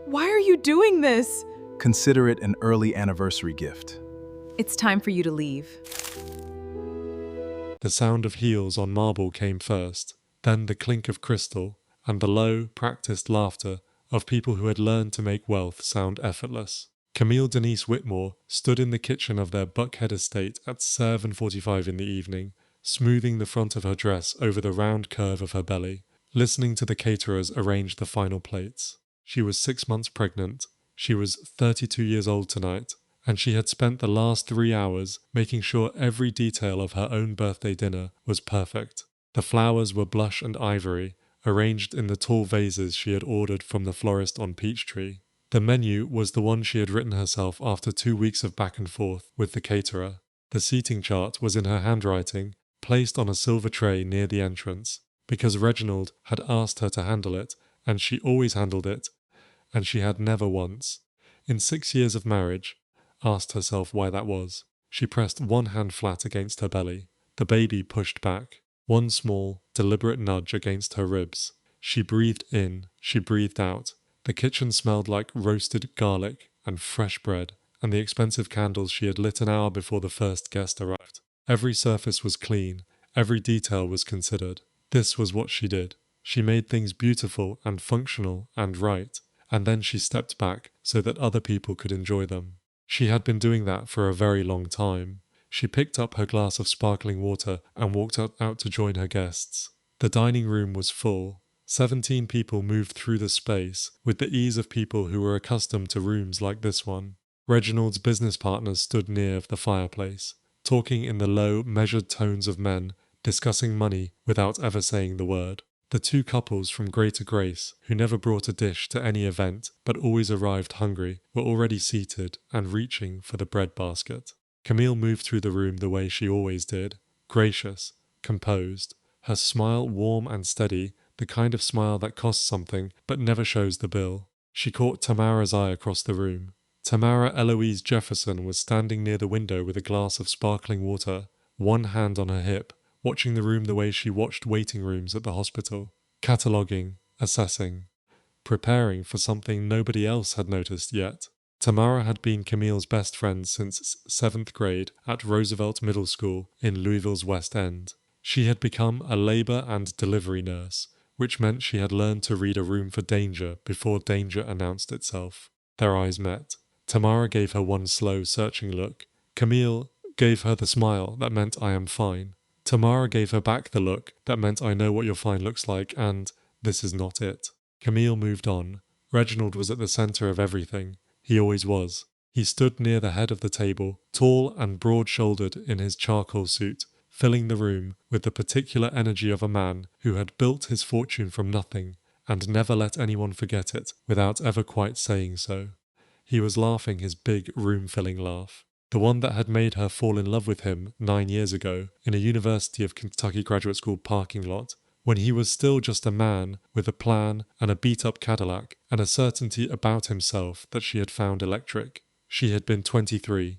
Why are you doing this? Consider it an early anniversary gift. It's time for you to leave. The sound of heels on marble came first, then the clink of crystal, and the low, practiced laughter of people who had learned to make wealth sound effortless. Camille Denise Whitmore stood in the kitchen of their Buckhead estate at 7:45 in the evening, smoothing the front of her dress over the round curve of her belly, listening to the caterers arrange the final plates. She was 6 months pregnant, she was 32 years old tonight, and she had spent the last 3 hours making sure every detail of her own birthday dinner was perfect. The flowers were blush and ivory, arranged in the tall vases she had ordered from the florist on Peachtree. The menu was the one she had written herself after 2 weeks of back and forth with the caterer. The seating chart was in her handwriting, placed on a silver tray near the entrance, because Reginald had asked her to handle it, and she always handled it, and she had never once, in 6 years of marriage, asked herself why that was. She pressed one hand flat against her belly. The baby pushed back, one small, deliberate nudge against her ribs. She breathed in, she breathed out. The kitchen smelled like roasted garlic and fresh bread, and the expensive candles she had lit an hour before the first guest arrived. Every surface was clean, every detail was considered. This was what she did. She made things beautiful and functional and right, and then she stepped back so that other people could enjoy them. She had been doing that for a very long time. She picked up her glass of sparkling water and walked out to join her guests. The dining room was full. 17 people moved through the space with the ease of people who were accustomed to rooms like this one. Reginald's business partners stood near the fireplace, talking in the low, measured tones of men, discussing money without ever saying the word. The two couples from Greater Grace, who never brought a dish to any event but always arrived hungry, were already seated and reaching for the bread basket. Camille moved through the room the way she always did, gracious, composed, her smile warm and steady, the kind of smile that costs something but never shows the bill. She caught Tamara's eye across the room. Tamara Eloise Jefferson was standing near the window with a glass of sparkling water, one hand on her hip, watching the room the way she watched waiting rooms at the hospital, cataloguing, assessing, preparing for something nobody else had noticed yet. Tamara had been Camille's best friend since 7th grade at Roosevelt Middle School in Louisville's West End. She had become a labor and delivery nurse, which meant she had learned to read a room for danger before danger announced itself. Their eyes met. Tamara gave her one slow, searching look. Camille gave her the smile that meant I am fine. Tamara gave her back the look that meant I know what your fine looks like, and this is not it. Camille moved on. Reginald was at the center of everything. He always was. He stood near the head of the table, tall and broad-shouldered in his charcoal suit, filling the room with the particular energy of a man who had built his fortune from nothing and never let anyone forget it without ever quite saying so. He was laughing his big room-filling laugh. The one that had made her fall in love with him 9 years ago in a University of Kentucky Graduate School parking lot, when he was still just a man with a plan and a beat-up Cadillac and a certainty about himself that she had found electric. She had been 23.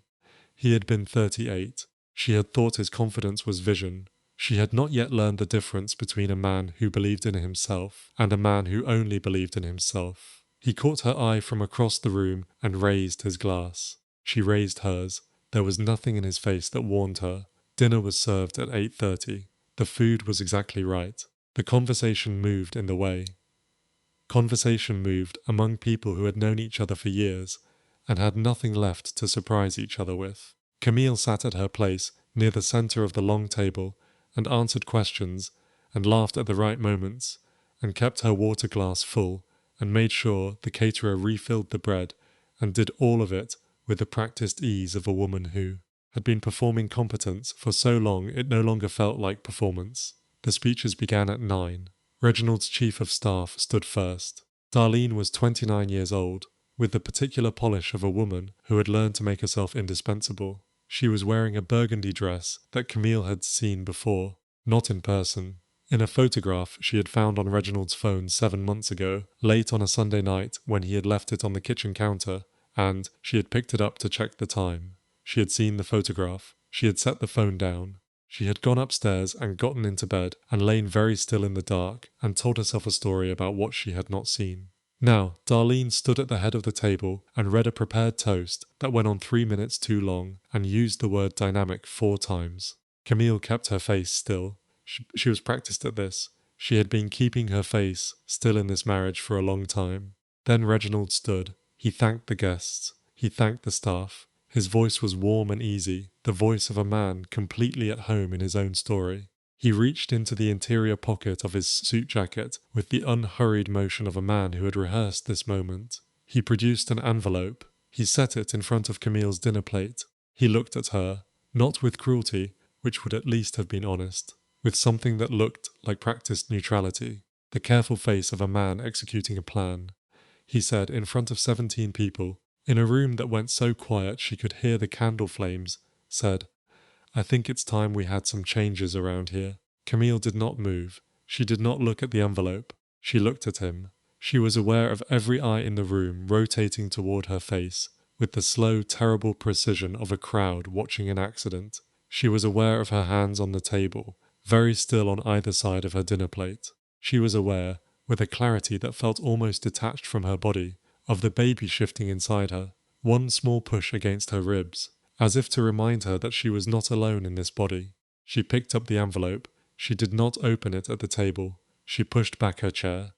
He had been 38. She had thought his confidence was vision. She had not yet learned the difference between a man who believed in himself and a man who only believed in himself. He caught her eye from across the room and raised his glass. She raised hers. There was nothing in his face that warned her. Dinner was served at 8:30. The food was exactly right. The conversation moved in the way. Conversation moved among people who had known each other for years and had nothing left to surprise each other with. Camille sat at her place near the center of the long table and answered questions and laughed at the right moments and kept her water glass full and made sure the caterer refilled the bread and did all of it with the practiced ease of a woman who had been performing competence for so long it no longer felt like performance. The speeches began at 9. Reginald's chief of staff stood first. Darlene was 29 years old, with the particular polish of a woman who had learned to make herself indispensable. She was wearing a burgundy dress that Camille had seen before, not in person. In a photograph she had found on Reginald's phone 7 months ago, late on a Sunday night when he had left it on the kitchen counter, and she had picked it up to check the time. She had seen the photograph. She had set the phone down. She had gone upstairs and gotten into bed and lain very still in the dark and told herself a story about what she had not seen. Now, Darlene stood at the head of the table and read a prepared toast that went on 3 minutes too long and used the word dynamic 4 times. Camille kept her face still. She was practiced at this. She had been keeping her face still in this marriage for a long time. Then Reginald stood. He thanked the guests. He thanked the staff. His voice was warm and easy, the voice of a man completely at home in his own story. He reached into the interior pocket of his suit jacket with the unhurried motion of a man who had rehearsed this moment. He produced an envelope. He set it in front of Camille's dinner plate. He looked at her, not with cruelty, which would at least have been honest, with something that looked like practiced neutrality, the careful face of a man executing a plan. He said in front of 17 people, in a room that went so quiet she could hear the candle flames, said, "I think it's time we had some changes around here." Camille did not move. She did not look at the envelope. She looked at him. She was aware of every eye in the room rotating toward her face, with the slow, terrible precision of a crowd watching an accident. She was aware of her hands on the table, very still on either side of her dinner plate. She was aware, with a clarity that felt almost detached from her body, of the baby shifting inside her, one small push against her ribs, as if to remind her that she was not alone in this body. She picked up the envelope. She did not open it at the table. She pushed back her chair.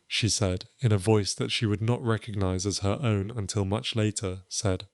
She said, in a voice that she would not recognize as her own until much later, said,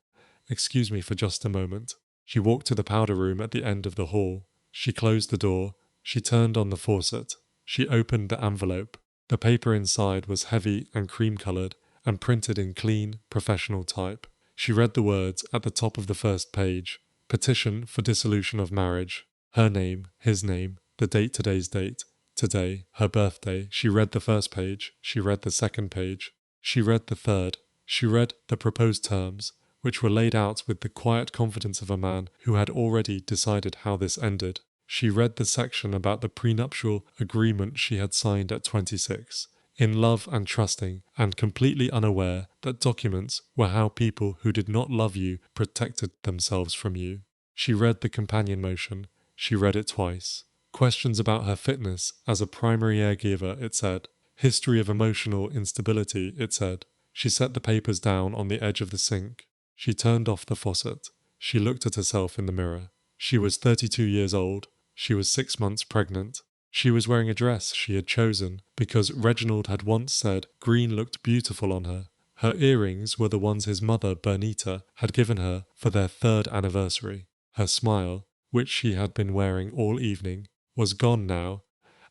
"Excuse me for just a moment." She walked to the powder room at the end of the hall. She closed the door. She turned on the faucet. She opened the envelope. The paper inside was heavy and cream-colored and printed in clean, professional type. She read the words at the top of the first page: "Petition for dissolution of marriage." Her name, his name, the date, today's date. Today, her birthday. She read the first page. She read the second page. She read the third. She read the proposed terms, which were laid out with the quiet confidence of a man who had already decided how this ended. She read the section about the prenuptial agreement she had signed at 26. In love and trusting, and completely unaware that documents were how people who did not love you protected themselves from you. She read the companion motion. She read it twice. Questions about her fitness as a primary caregiver, it said. History of emotional instability, it said. She set the papers down on the edge of the sink. She turned off the faucet. She looked at herself in the mirror. She was 32 years old. She was 6 months pregnant. She was wearing a dress she had chosen because Reginald had once said green looked beautiful on her. Her earrings were the ones his mother, Bernita, had given her for their 3rd anniversary. Her smile, which she had been wearing all evening, was gone now,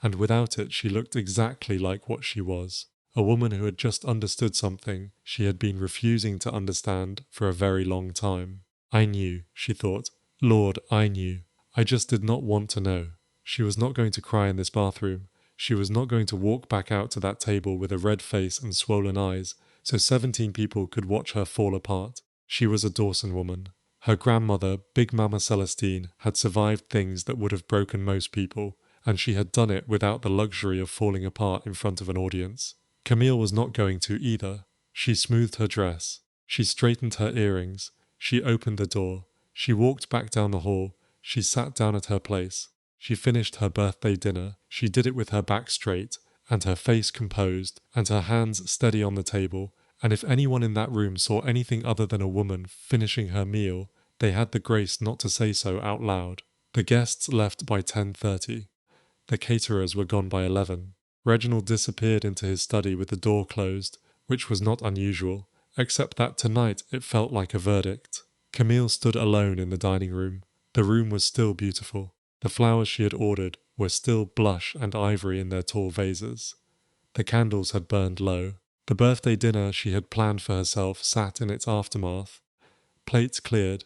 and without it she looked exactly like what she was. A woman who had just understood something she had been refusing to understand for a very long time. I knew, she thought. Lord, I knew. I just did not want to know. She was not going to cry in this bathroom. She was not going to walk back out to that table with a red face and swollen eyes, so 17 people could watch her fall apart. She was a Dawson woman. Her grandmother, Big Mama Celestine, had survived things that would have broken most people, and she had done it without the luxury of falling apart in front of an audience. Camille was not going to either. She smoothed her dress. She straightened her earrings. She opened the door. She walked back down the hall. She sat down at her place. She finished her birthday dinner. She did it with her back straight, and her face composed, and her hands steady on the table, and if anyone in that room saw anything other than a woman finishing her meal, they had the grace not to say so out loud. The guests left by 10:30. The caterers were gone by 11. Reginald disappeared into his study with the door closed, which was not unusual, except that tonight it felt like a verdict. Camille stood alone in the dining room. The room was still beautiful. The flowers she had ordered were still blush and ivory in their tall vases. The candles had burned low. The birthday dinner she had planned for herself sat in its aftermath. Plates cleared,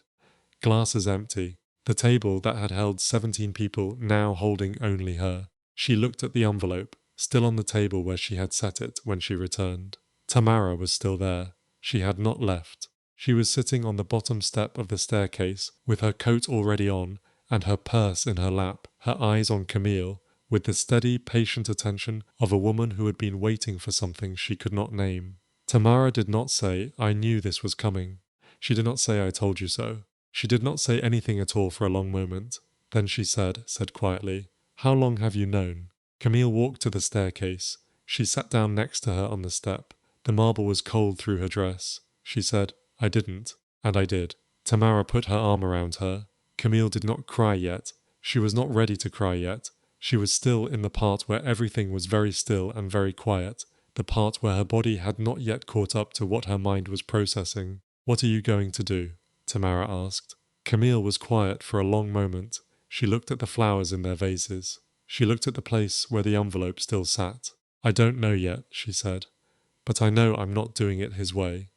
glasses empty, the table that had held 17 people now holding only her. She looked at the envelope, still on the table where she had set it when she returned. Tamara was still there. She had not left. She was sitting on the bottom step of the staircase with her coat already on and her purse in her lap, her eyes on Camille, with the steady, patient attention of a woman who had been waiting for something she could not name. Tamara did not say, "I knew this was coming." She did not say, "I told you so." She did not say anything at all for a long moment. Then she said quietly, "How long have you known?" Camille walked to the staircase. She sat down next to her on the step. The marble was cold through her dress. She said, "I didn't." And I did. Tamara put her arm around her. Camille did not cry yet. She was not ready to cry yet. She was still in the part where everything was very still and very quiet, the part where her body had not yet caught up to what her mind was processing. "What are you going to do?" Tamara asked. Camille was quiet for a long moment. She looked at the flowers in their vases. She looked at the place where the envelope still sat. "I don't know yet," she said, "but I know I'm not doing it his way."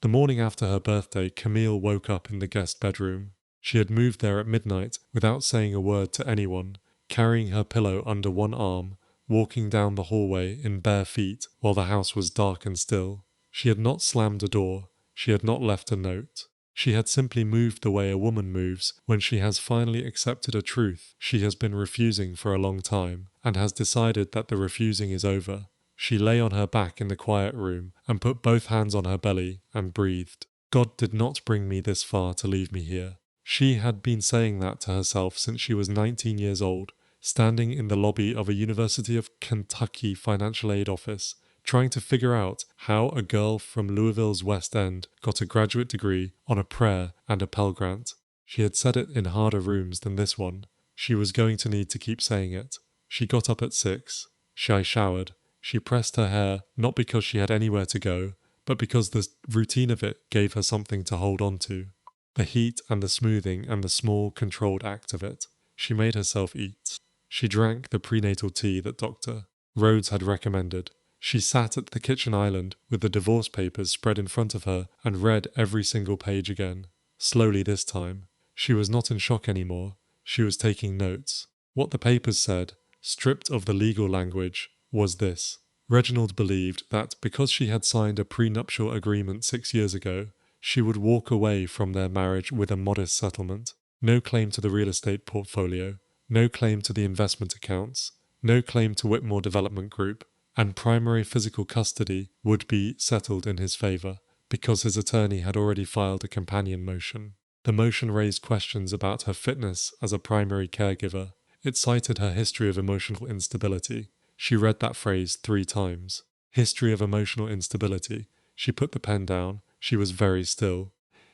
The morning after her birthday, Camille woke up in the guest bedroom. She had moved there at midnight without saying a word to anyone, carrying her pillow under one arm, walking down the hallway in bare feet while the house was dark and still. She had not slammed a door. She had not left a note. She had simply moved the way a woman moves when she has finally accepted a truth she has been refusing for a long time and has decided that the refusing is over. She lay on her back in the quiet room and put both hands on her belly and breathed. God did not bring me this far to leave me here. She had been saying that to herself since she was 19 years old, standing in the lobby of a University of Kentucky financial aid office, trying to figure out how a girl from Louisville's West End got a graduate degree on a prayer and a Pell Grant. She had said it in harder rooms than this one. She was going to need to keep saying it. She got up at 6. She showered. She pressed her hair, not because she had anywhere to go, but because the routine of it gave her something to hold on to. The heat and the smoothing and the small, controlled act of it. She made herself eat. She drank the prenatal tea that Dr. Rhodes had recommended. She sat at the kitchen island with the divorce papers spread in front of her and read every single page again. Slowly this time. She was not in shock anymore. She was taking notes. What the papers said, stripped of the legal language, was this. Reginald believed that because she had signed a prenuptial agreement 6 years ago, she would walk away from their marriage with a modest settlement. No claim to the real estate portfolio, no claim to the investment accounts, no claim to Whitmore Development Group, and primary physical custody would be settled in his favour, because his attorney had already filed a companion motion. The motion raised questions about her fitness as a primary caregiver. It cited her history of emotional instability. She read that phrase 3 times. History of emotional instability. She put the pen down. She was very still.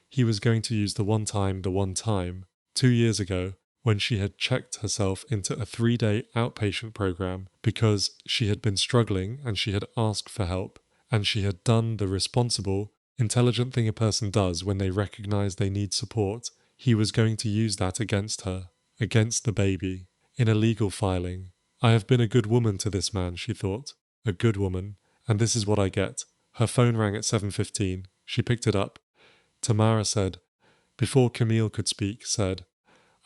He was going to use the one time, 2 years ago, when she had checked herself into a 3-day outpatient program because she had been struggling and she had asked for help, and she had done the responsible, intelligent thing a person does when they recognize they need support. He was going to use that against her, against the baby, in a legal filing. "I have been a good woman to this man," she thought. A good woman, and this is what I get. Her phone rang at 7:15. She picked it up. Tamara said, before Camille could speak, said,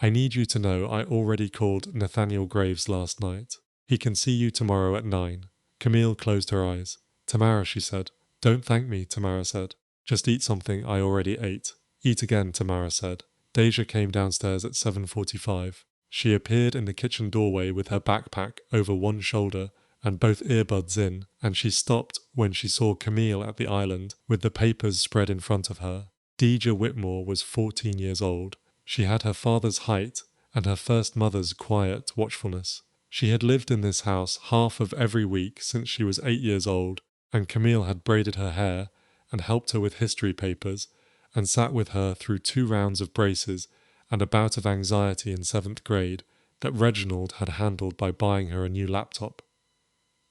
"I need you to know I already called Nathaniel Graves last night. He can see you tomorrow at 9. Camille closed her eyes. "Tamara," she said. "Don't thank me," Tamara said. "Just eat something I already ate." "Eat again," Tamara said. Deja came downstairs at 7:45. She appeared in the kitchen doorway with her backpack over one shoulder and both earbuds in, and she stopped when she saw Camille at the island with the papers spread in front of her. Deja Whitmore was 14 years old. She had her father's height and her first mother's quiet watchfulness. She had lived in this house half of every week since she was 8 years old, and Camille had braided her hair and helped her with history papers and sat with her through 2 rounds of braces and a bout of anxiety in 7th grade that Reginald had handled by buying her a new laptop.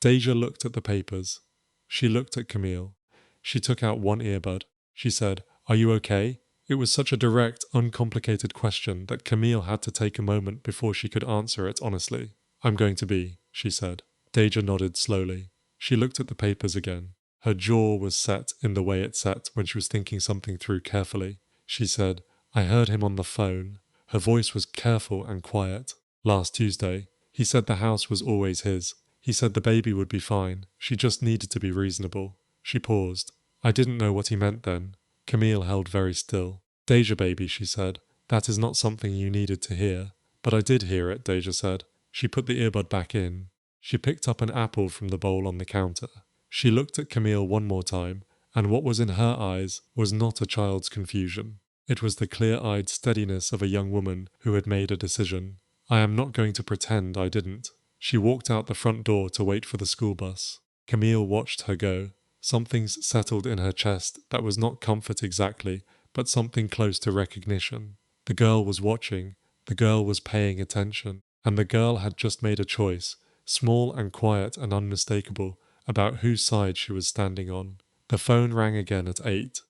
Deja looked at the papers. She looked at Camille. She took out one earbud. She said, "Are you okay?" It was such a direct, uncomplicated question that Camille had to take a moment before she could answer it honestly. "I'm going to be," she said. Deja nodded slowly. She looked at the papers again. Her jaw was set in the way it set when she was thinking something through carefully. She said, "I heard him on the phone." Her voice was careful and quiet. "Last Tuesday. He said the house was always his. He said the baby would be fine. She just needed to be reasonable." She paused. "I didn't know what he meant then." Camille held very still. "Deja, baby," she said, "that is not something you needed to hear." "But I did hear it," Deja said. She put the earbud back in. She picked up an apple from the bowl on the counter. She looked at Camille one more time, and what was in her eyes was not a child's confusion. It was the clear-eyed steadiness of a young woman who had made a decision. "I am not going to pretend I didn't." She walked out the front door to wait for the school bus. Camille watched her go. Something's settled in her chest that was not comfort exactly, but something close to recognition. The girl was watching, the girl was paying attention, and the girl had just made a choice, small and quiet and unmistakable, about whose side she was standing on. The phone rang again at 8.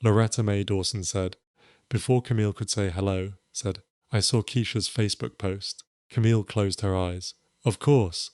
Loretta May Dawson said, before Camille could say hello, said, I saw Keisha's Facebook post. Camille closed her eyes. Of course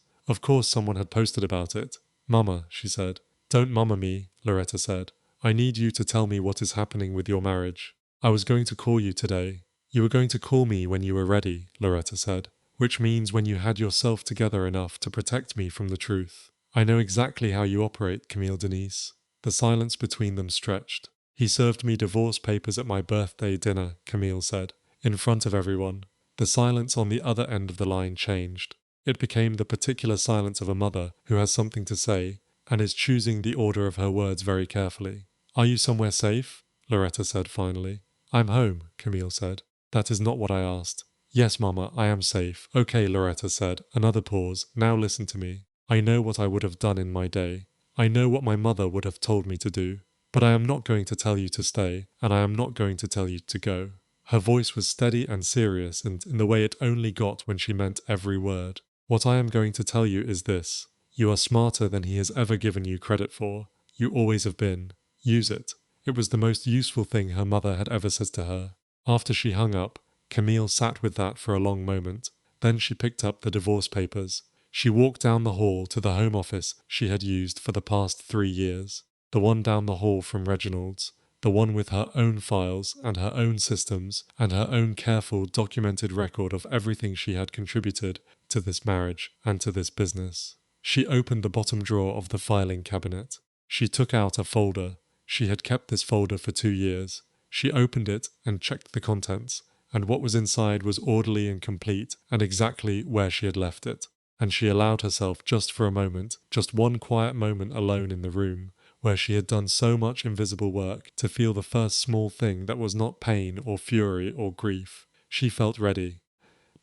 someone had posted about it. Mama, she said. Don't mama me, Loretta said. I need you to tell me what is happening with your marriage. I was going to call you today. You were going to call me when you were ready, Loretta said, which means when you had yourself together enough to protect me from the truth. I know exactly how you operate, Camille Denise. The silence between them stretched. He served me divorce papers at my birthday dinner, Camille said, in front of everyone. The silence on the other end of the line changed. It became the particular silence of a mother who has something to say and is choosing the order of her words very carefully. Are you somewhere safe? Loretta said finally. I'm home, Camille said. That is not what I asked. Yes, Mama, I am safe. Okay, Loretta said. Another pause. Now listen to me. I know what I would have done in my day. I know what my mother would have told me to do. But I am not going to tell you to stay, and I am not going to tell you to go. Her voice was steady and serious, and in the way it only got when she meant every word. What I am going to tell you is this. You are smarter than he has ever given you credit for. You always have been. Use it. It was the most useful thing her mother had ever said to her. After she hung up, Camille sat with that for a long moment. Then she picked up the divorce papers. She walked down the hall to the home office she had used for the past 3 years. The one down the hall from Reginald's. The one with her own files and her own systems and her own careful documented record of everything she had contributed to this marriage and to this business. She opened the bottom drawer of the filing cabinet. She took out a folder. She had kept this folder for 2 years. She opened it and checked the contents, and what was inside was orderly and complete and exactly where she had left it. And she allowed herself just for a moment, just one quiet moment alone in the room, where she had done so much invisible work, to feel the first small thing that was not pain or fury or grief. She felt ready.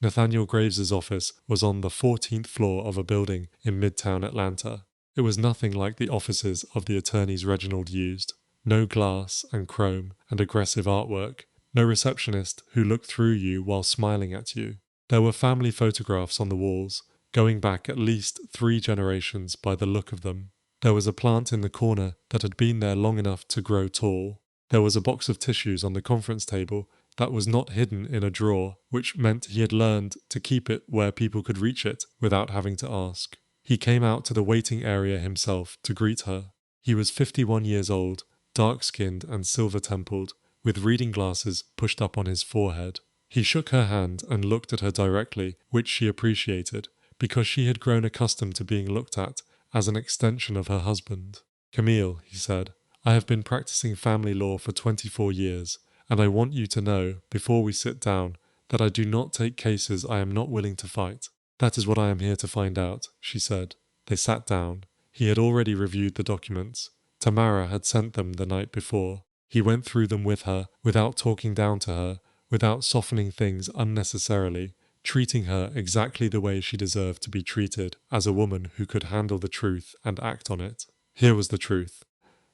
Nathaniel Graves's office was on the 14th floor of a building in Midtown Atlanta. It was nothing like the offices of the attorneys Reginald used. No glass and chrome and aggressive artwork. No receptionist who looked through you while smiling at you. There were family photographs on the walls, going back at least 3 generations by the look of them. There was a plant in the corner that had been there long enough to grow tall. There was a box of tissues on the conference table that was not hidden in a drawer, which meant he had learned to keep it where people could reach it without having to ask. He came out to the waiting area himself to greet her. He was 51 years old, dark-skinned and silver-templed, with reading glasses pushed up on his forehead. He shook her hand and looked at her directly, which she appreciated, because she had grown accustomed to being looked at as an extension of her husband. Camille, he said, I have been practicing family law for 24 years, and I want you to know, before we sit down, that I do not take cases I am not willing to fight. That is what I am here to find out, she said. They sat down. He had already reviewed the documents. Tamara had sent them the night before. He went through them with her, without talking down to her, without softening things unnecessarily, treating her exactly the way she deserved to be treated, as a woman who could handle the truth and act on it. Here was the truth.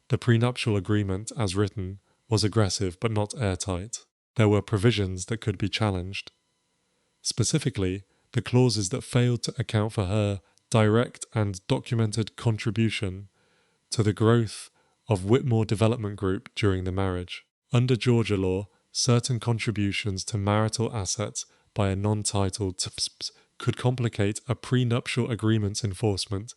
The prenuptial agreement, as written, was aggressive but not airtight. There were provisions that could be challenged. Specifically, the clauses that failed to account for her direct and documented contribution to the growth of Whitmore Development Group during the marriage. Under Georgia law, certain contributions to marital assets by a non-titled TPS could complicate a prenuptial agreement's enforcement,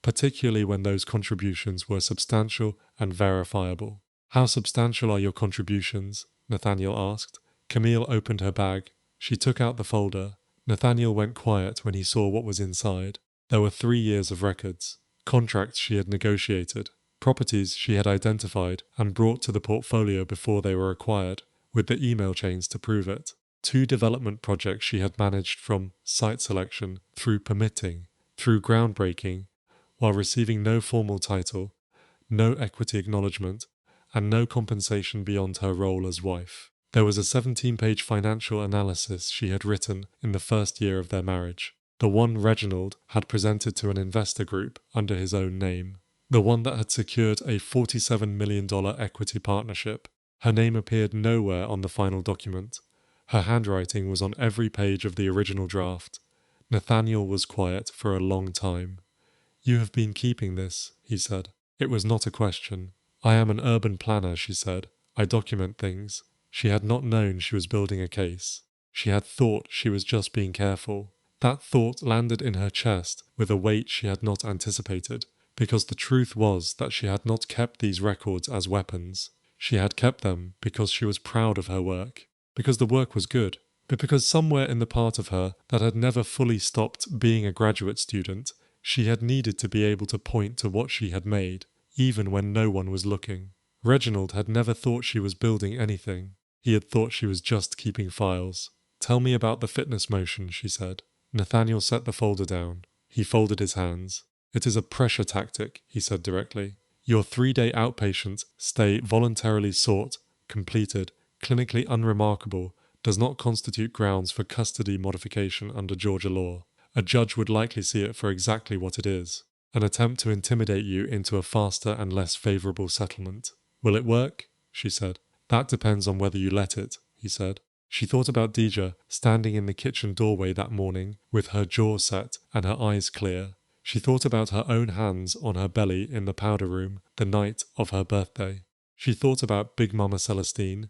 particularly when those contributions were substantial and verifiable. How substantial are your contributions? Nathaniel asked. Camille opened her bag. She took out the folder. Nathaniel went quiet when he saw what was inside. There were 3 years of records, contracts she had negotiated, properties she had identified and brought to the portfolio before they were acquired, with the email chains to prove it. 2 development projects she had managed from site selection through permitting, through groundbreaking, while receiving no formal title, no equity acknowledgement, and no compensation beyond her role as wife. There was a 17-page financial analysis she had written in the first year of their marriage, the one Reginald had presented to an investor group under his own name. the one that had secured a $47 million equity partnership. Her name appeared nowhere on the final document. Her handwriting was on every page of the original draft. Nathaniel was quiet for a long time. "You have been keeping this," he said. It was not a question. "I am an urban planner," she said. "I document things." She had not known she was building a case. She had thought she was just being careful. That thought landed in her chest with a weight she had not anticipated, because the truth was that she had not kept these records as weapons. She had kept them because she was proud of her work, because the work was good, but because somewhere in the part of her that had never fully stopped being a graduate student, she had needed to be able to point to what she had made, even when no one was looking. Reginald had never thought she was building anything. He had thought she was just keeping files. "Tell me about the fitness motion," she said. Nathaniel set the folder down. He folded his hands. "It is a pressure tactic," he said directly. "Your 3-day outpatient stay voluntarily sought, completed, clinically unremarkable, does not constitute grounds for custody modification under Georgia law. A judge would likely see it for exactly what it is, an attempt to intimidate you into a faster and less favorable settlement." "Will it work?" she said. "That depends on whether you let it," he said. She thought about Deja standing in the kitchen doorway that morning with her jaw set and her eyes clear. She thought about her own hands on her belly in the powder room the night of her birthday. She thought about Big Mama Celestine,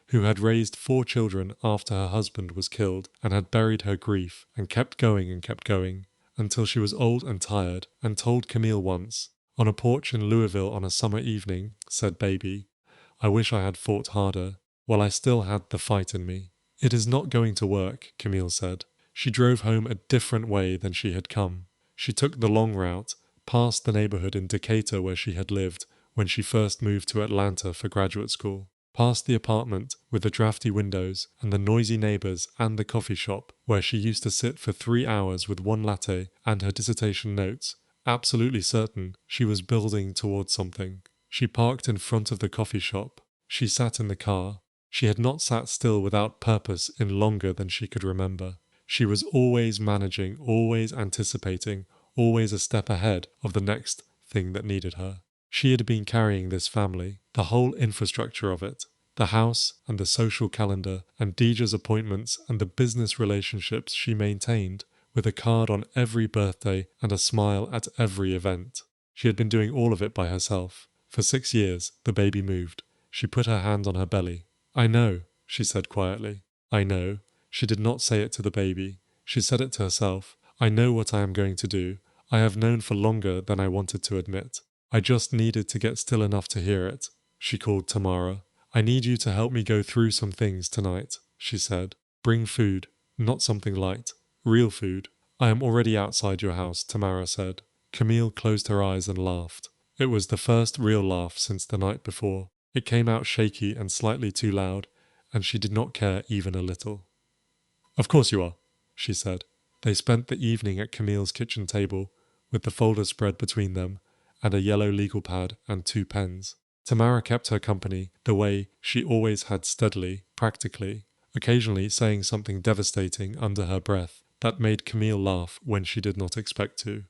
who had raised 4 children after her husband was killed and had buried her grief and kept going until she was old and tired and told Camille once, on a porch in Louisville on a summer evening, said Baby, "I wish I had fought harder, while I still had the fight in me." "It is not going to work," Camille said. She drove home a different way than she had come. She took the long route, past the neighborhood in Decatur where she had lived when she first moved to Atlanta for graduate school, past the apartment with the drafty windows and the noisy neighbors and the coffee shop where she used to sit for 3 hours with one latte and her dissertation notes, absolutely certain she was building towards something. She parked in front of the coffee shop. She sat in the car. She had not sat still without purpose in longer than she could remember. She was always managing, always anticipating, always a step ahead of the next thing that needed her. She had been carrying this family, the whole infrastructure of it, the house and the social calendar and Deja's appointments and the business relationships she maintained, with a card on every birthday and a smile at every event. She had been doing all of it by herself. For 6 years, the baby moved. She put her hand on her belly. "I know," she said quietly. "I know." She did not say it to the baby. She said it to herself. "I know what I am going to do. I have known for longer than I wanted to admit. I just needed to get still enough to hear it." She called Tamara. "I need you to help me go through some things tonight," she said. "Bring food, not something light. Real food." "I am already outside your house," Tamara said. Camille closed her eyes and laughed. It was the first real laugh since the night before. It came out shaky and slightly too loud, and she did not care even a little. "Of course you are," she said. They spent the evening at Camille's kitchen table, with the folder spread between them, and a yellow legal pad and 2 pens. Tamara kept her company the way she always had, steadily, practically, occasionally saying something devastating under her breath that made Camille laugh when she did not expect to.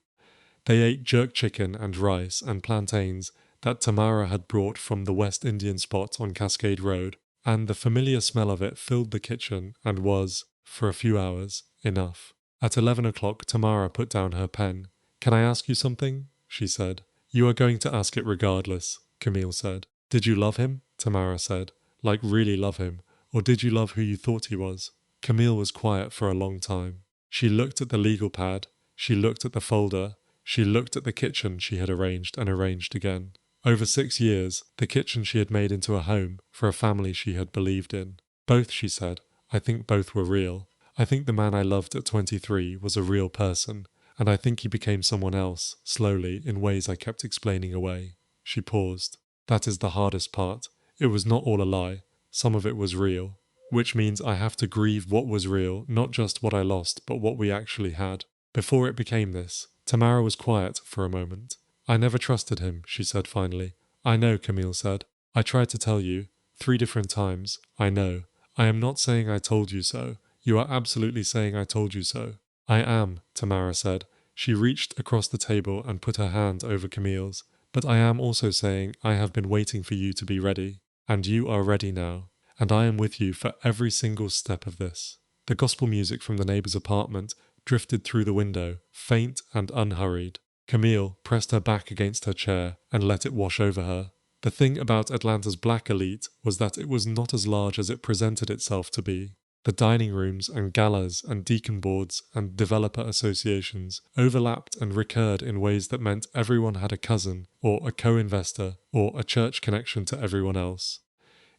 They ate jerk chicken and rice and plantains that Tamara had brought from the West Indian spot on Cascade Road, and the familiar smell of it filled the kitchen and was, for a few hours, enough. At 11 o'clock, Tamara put down her pen. "Can I ask you something?" she said. "You are going to ask it regardless," Camille said. "Did you love him?" Tamara said. "Like really love him? Or did you love who you thought he was?" Camille was quiet for a long time. She looked at the legal pad. She looked at the folder. She looked at the kitchen she had arranged and arranged again. Over 6 years, the kitchen she had made into a home for a family she had believed in. "Both," she said. "I think both were real. I think the man I loved at 23 was a real person, and I think he became someone else, slowly, in ways I kept explaining away." She paused. "That is the hardest part. It was not all a lie. Some of it was real. Which means I have to grieve what was real, not just what I lost, but what we actually had. Before it became this." Tamara was quiet for a moment. "I never trusted him," she said finally. "I know," Camille said. "I tried to tell you. 3 different times. I know. I am not saying I told you so. You are absolutely saying I told you so." "I am," Tamara said. She reached across the table and put her hand over Camille's. But I am also saying I have been waiting for you to be ready, and you are ready now, and I am with you for every single step of this. The gospel music from the neighbor's apartment drifted through the window, faint and unhurried. Camille pressed her back against her chair and let it wash over her. The thing about Atlanta's black elite was that it was not as large as it presented itself to be. The dining rooms and galas and deacon boards and developer associations overlapped and recurred in ways that meant everyone had a cousin or a co-investor or a church connection to everyone else.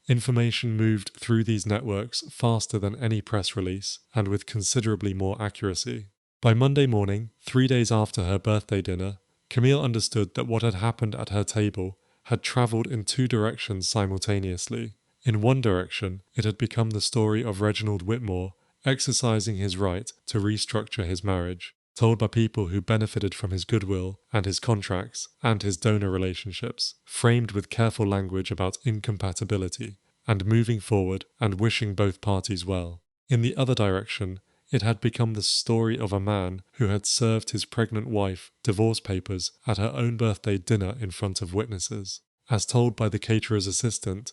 Information moved through these networks faster than any press release and with considerably more accuracy. By Monday morning, 3 days after her birthday dinner, Camille understood that what had happened at her table had travelled in two directions simultaneously. In one direction, it had become the story of Reginald Whitmore exercising his right to restructure his marriage, told by people who benefited from his goodwill and his contracts and his donor relationships, framed with careful language about incompatibility and moving forward and wishing both parties well. In the other direction, it had become the story of a man who had served his pregnant wife divorce papers at her own birthday dinner in front of witnesses, as told by the caterer's assistant,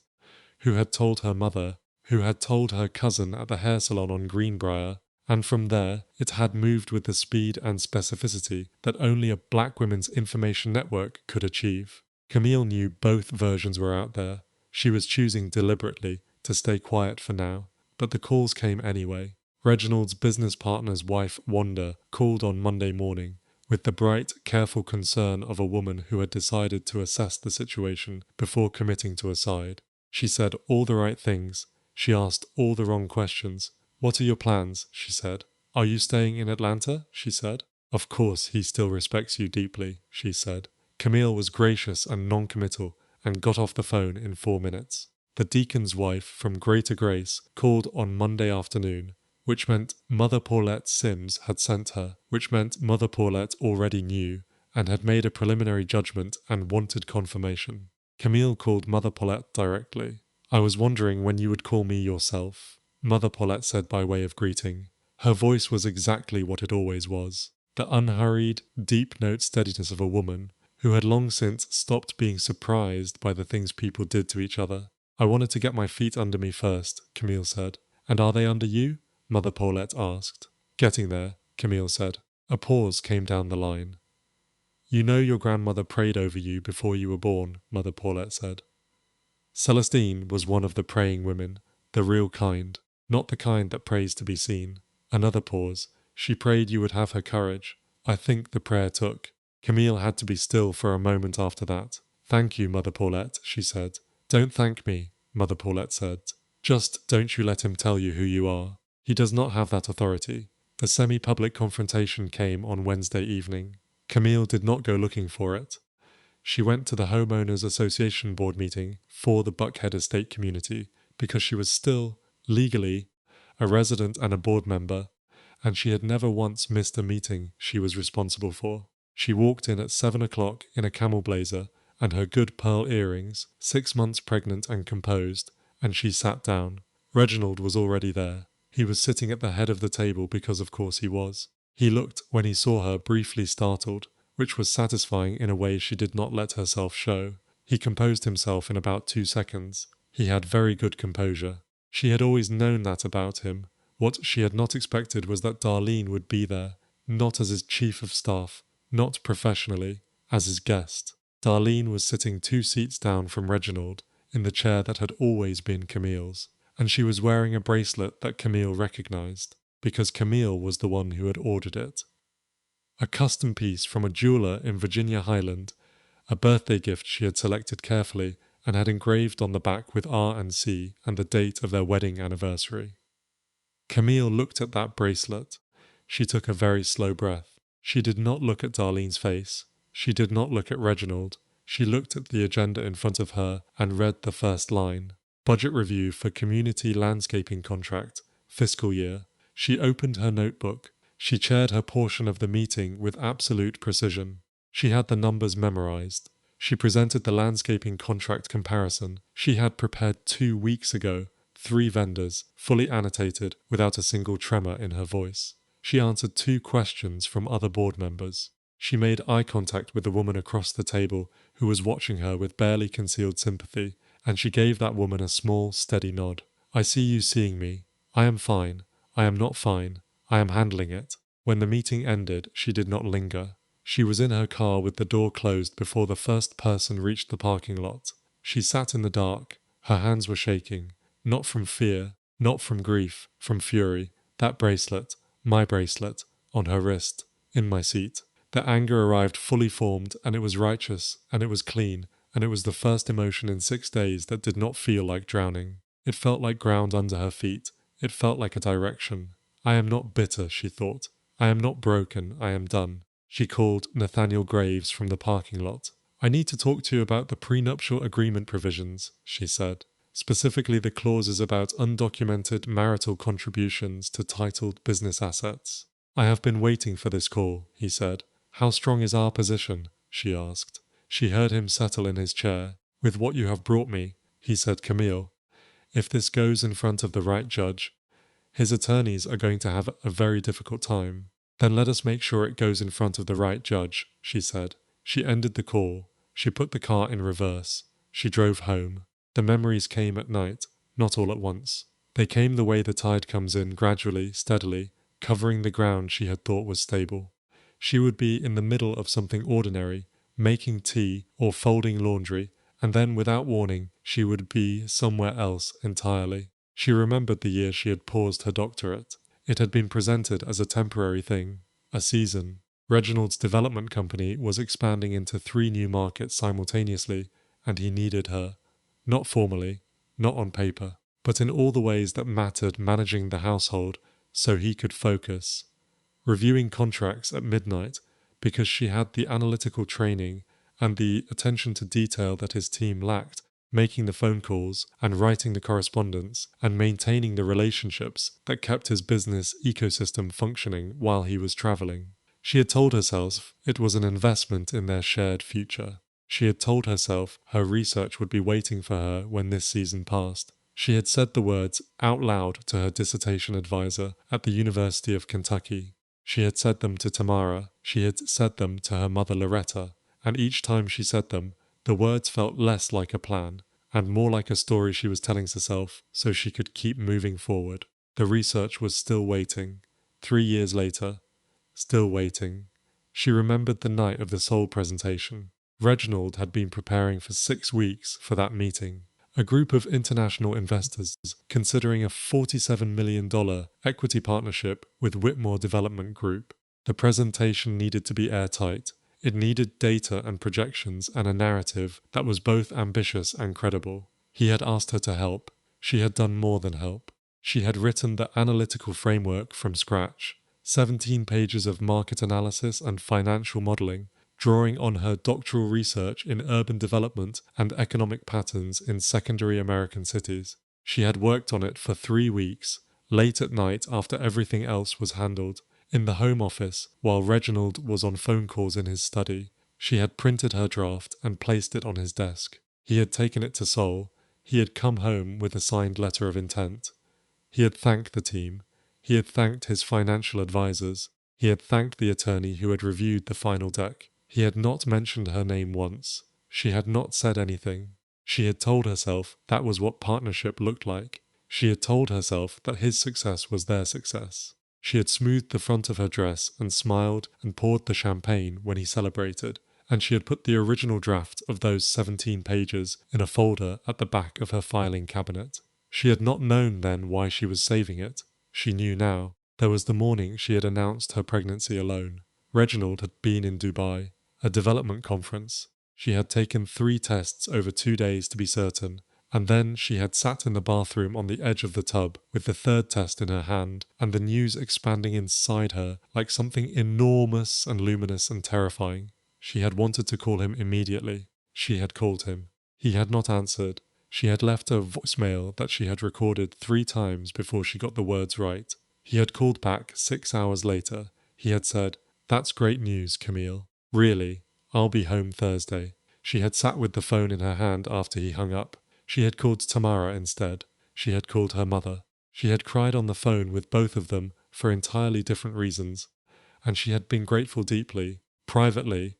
who had told her mother, who had told her cousin at the hair salon on Greenbrier, and from there it had moved with the speed and specificity that only a black women's information network could achieve. Camille knew both versions were out there. She was choosing deliberately to stay quiet for now, but the calls came anyway. Reginald's business partner's wife, Wanda, called on Monday morning with the bright, careful concern of a woman who had decided to assess the situation before committing to a side. She said all the right things. She asked all the wrong questions. "What are your plans?" she said. "Are you staying in Atlanta?" she said. "Of course he still respects you deeply," she said. Camille was gracious and non-committal and got off the phone in 4 minutes. The deacon's wife from Greater Grace called on Monday afternoon, which meant Mother Paulette Sims had sent her, which meant Mother Paulette already knew and had made a preliminary judgment and wanted confirmation. Camille called Mother Paulette directly. "I was wondering when you would call me yourself," Mother Paulette said by way of greeting. Her voice was exactly what it always was, the unhurried, deep-note steadiness of a woman who had long since stopped being surprised by the things people did to each other. "I wanted to get my feet under me first," Camille said. "And are they under you?" Mother Paulette asked. "Getting there," Camille said. A pause came down the line. "You know your grandmother prayed over you before you were born," Mother Paulette said. Celestine was one of the praying women, the real kind, not the kind that prays to be seen. Another pause. "She prayed you would have her courage. I think the prayer took." Camille had to be still for a moment after that. "Thank you, Mother Paulette," she said. "Don't thank me," Mother Paulette said. "Just don't you let him tell you who you are. He does not have that authority." The semi-public confrontation came on Wednesday evening. Camille did not go looking for it. She went to the Homeowners Association board meeting for the Buckhead Estate community because she was still, legally, a resident and a board member, and she had never once missed a meeting she was responsible for. She walked in at 7 o'clock in a camel blazer and her good pearl earrings, 6 months pregnant and composed, and she sat down. Reginald was already there. He was sitting at the head of the table because of course he was. He looked, when he saw her, briefly startled, which was satisfying in a way she did not let herself show. He composed himself in about 2 seconds. He had very good composure. She had always known that about him. What she had not expected was that Darlene would be there, not as his chief of staff, not professionally, as his guest. Darlene was sitting 2 seats down from Reginald, in the chair that had always been Camille's, and she was wearing a bracelet that Camille recognized, because Camille was the one who had ordered it. A custom piece from a jeweler in Virginia Highland, a birthday gift she had selected carefully and had engraved on the back with R and C and the date of their wedding anniversary. Camille looked at that bracelet. She took a very slow breath. She did not look at Darlene's face. She did not look at Reginald. She looked at the agenda in front of her and read the first line. Budget review for community landscaping contract, fiscal year. She opened her notebook. She chaired her portion of the meeting with absolute precision. She had the numbers memorized. She presented the landscaping contract comparison she had prepared 2 weeks ago, 3 vendors, fully annotated, without a single tremor in her voice. She answered 2 questions from other board members. She made eye contact with the woman across the table who was watching her with barely concealed sympathy, and she gave that woman a small, steady nod. I see you seeing me. I am fine. I am not fine. I am handling it. When the meeting ended, she did not linger. She was in her car with the door closed before the first person reached the parking lot. She sat in the dark. Her hands were shaking. Not from fear, not from grief, from fury. That bracelet, my bracelet, on her wrist, in my seat. The anger arrived fully formed, and it was righteous, and it was clean, and it was the first emotion in 6 days that did not feel like drowning. It felt like ground under her feet. It felt like a direction. I am not bitter, she thought. I am not broken. I am done. She called Nathaniel Graves from the parking lot. I need to talk to you about the prenuptial agreement provisions, she said. Specifically the clauses about undocumented marital contributions to titled business assets. I have been waiting for this call, he said. How strong is our position? She asked. She heard him settle in his chair. With what you have brought me, he said, Camille. If this goes in front of the right judge, his attorneys are going to have a very difficult time. Then let us make sure it goes in front of the right judge, she said. She ended the call. She put the car in reverse. She drove home. The memories came at night, not all at once. They came the way the tide comes in, gradually, steadily, covering the ground she had thought was stable. She would be in the middle of something ordinary, making tea or folding laundry, and then without warning she would be somewhere else entirely. She remembered the year she had paused her doctorate. It had been presented as a temporary thing, a season. Reginald's development company was expanding into 3 new markets simultaneously, and he needed her. Not formally, not on paper, but in all the ways that mattered managing the household so he could focus. Reviewing contracts at midnight because she had the analytical training and the attention to detail that his team lacked, making the phone calls and writing the correspondence and maintaining the relationships that kept his business ecosystem functioning while he was traveling. She had told herself it was an investment in their shared future. She had told herself her research would be waiting for her when this season passed. She had said the words out loud to her dissertation advisor at the University of Kentucky. She had said them to Tamara. She had said them to her mother Loretta. And each time she said them, the words felt less like a plan and more like a story she was telling herself so she could keep moving forward. The research was still waiting. 3 years later, still waiting. She remembered the night of the Soul presentation. Reginald had been preparing for 6 weeks for that meeting. A group of international investors considering a $47 million equity partnership with Whitmore Development Group. The presentation needed to be airtight. It needed data and projections and a narrative that was both ambitious and credible. He had asked her to help. She had done more than help. She had written the analytical framework from scratch, 17 pages of market analysis and financial modeling, drawing on her doctoral research in urban development and economic patterns in secondary American cities. She had worked on it for 3 weeks, late at night after everything else was handled, in the home office while Reginald was on phone calls in his study. She had printed her draft and placed it on his desk. He had taken it to Seoul. He had come home with a signed letter of intent. He had thanked the team. He had thanked his financial advisors. He had thanked the attorney who had reviewed the final deck. He had not mentioned her name once. She had not said anything. She had told herself that was what partnership looked like. She had told herself that his success was their success. She had smoothed the front of her dress and smiled and poured the champagne when he celebrated, and she had put the original draft of those 17 pages in a folder at the back of her filing cabinet. She had not known then why she was saving it. She knew now. There was the morning she had announced her pregnancy alone. Reginald had been in Dubai, a development conference. She had taken 3 tests over 2 days to be certain, and then she had sat in the bathroom on the edge of the tub with the 3rd test in her hand and the news expanding inside her like something enormous and luminous and terrifying. She had wanted to call him immediately. She had called him. He had not answered. She had left a voicemail that she had recorded 3 times before she got the words right. He had called back 6 hours later. He had said, "That's great news, Camille. Really, I'll be home Thursday." She had sat with the phone in her hand after he hung up. She had called Tamara instead. She had called her mother. She had cried on the phone with both of them for entirely different reasons, and she had been grateful deeply. Privately,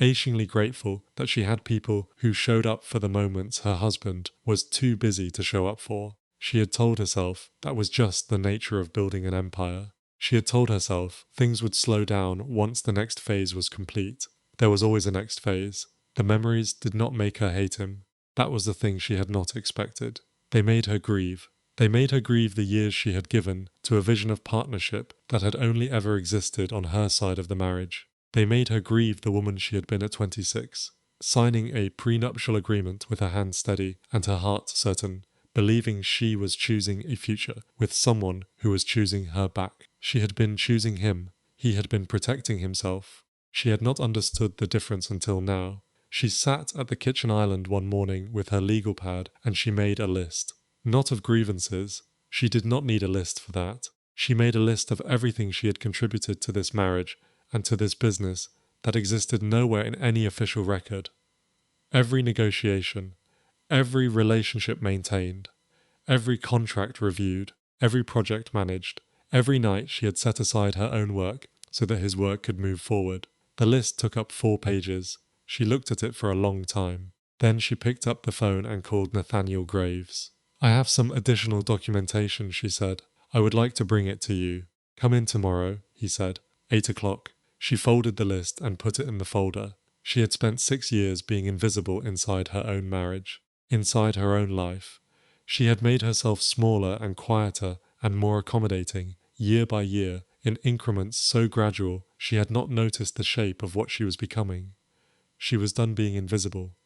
achingly grateful that she had people who showed up for the moments her husband was too busy to show up for. She had told herself that was just the nature of building an empire. She had told herself things would slow down once the next phase was complete. There was always a next phase. The memories did not make her hate him. That was the thing she had not expected. They made her grieve. They made her grieve the years she had given to a vision of partnership that had only ever existed on her side of the marriage. They made her grieve the woman she had been at 26, signing a prenuptial agreement with her hands steady and her heart certain, believing she was choosing a future with someone who was choosing her back. She had been choosing him. He had been protecting himself. She had not understood the difference until now. She sat at the kitchen island one morning with her legal pad and she made a list. Not of grievances. She did not need a list for that. She made a list of everything she had contributed to this marriage and to this business that existed nowhere in any official record. Every negotiation, every relationship maintained, every contract reviewed, every project managed, every night she had set aside her own work so that his work could move forward. The list took up 4 pages. She looked at it for a long time. Then she picked up the phone and called Nathaniel Graves. "I have some additional documentation," she said. "I would like to bring it to you." "Come in tomorrow," he said. 8 o'clock. She folded the list and put it in the folder. She had spent 6 years being invisible inside her own marriage, inside her own life. She had made herself smaller and quieter and more accommodating, year by year, in increments so gradual she had not noticed the shape of what she was becoming. She was done being invisible.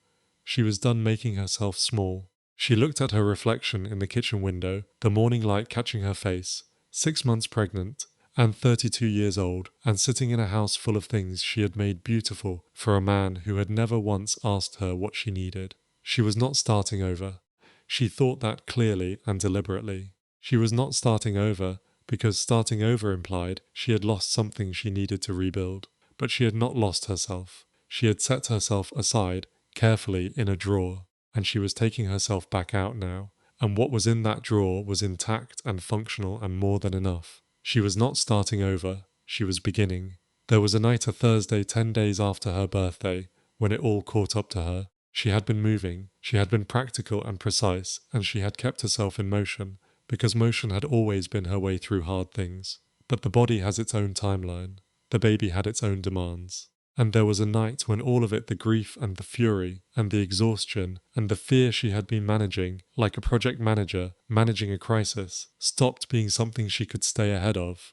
She was done making herself small. She looked at her reflection in the kitchen window, the morning light catching her face, 6 months pregnant, and 32 years old, and sitting in a house full of things she had made beautiful for a man who had never once asked her what she needed. She was not starting over. She thought that clearly and deliberately. She was not starting over because starting over implied she had lost something she needed to rebuild. But she had not lost herself. She had set herself aside carefully in a drawer, and she was taking herself back out now, and what was in that drawer was intact and functional and more than enough. She was not starting over, she was beginning. There was a night, a Thursday 10 days after her birthday, when it all caught up to her. She had been moving, she had been practical and precise, and she had kept herself in motion, because motion had always been her way through hard things. But the body has its own timeline. The baby had its own demands. And there was a night when all of it, the grief and the fury and the exhaustion and the fear she had been managing, like a project manager managing a crisis, stopped being something she could stay ahead of.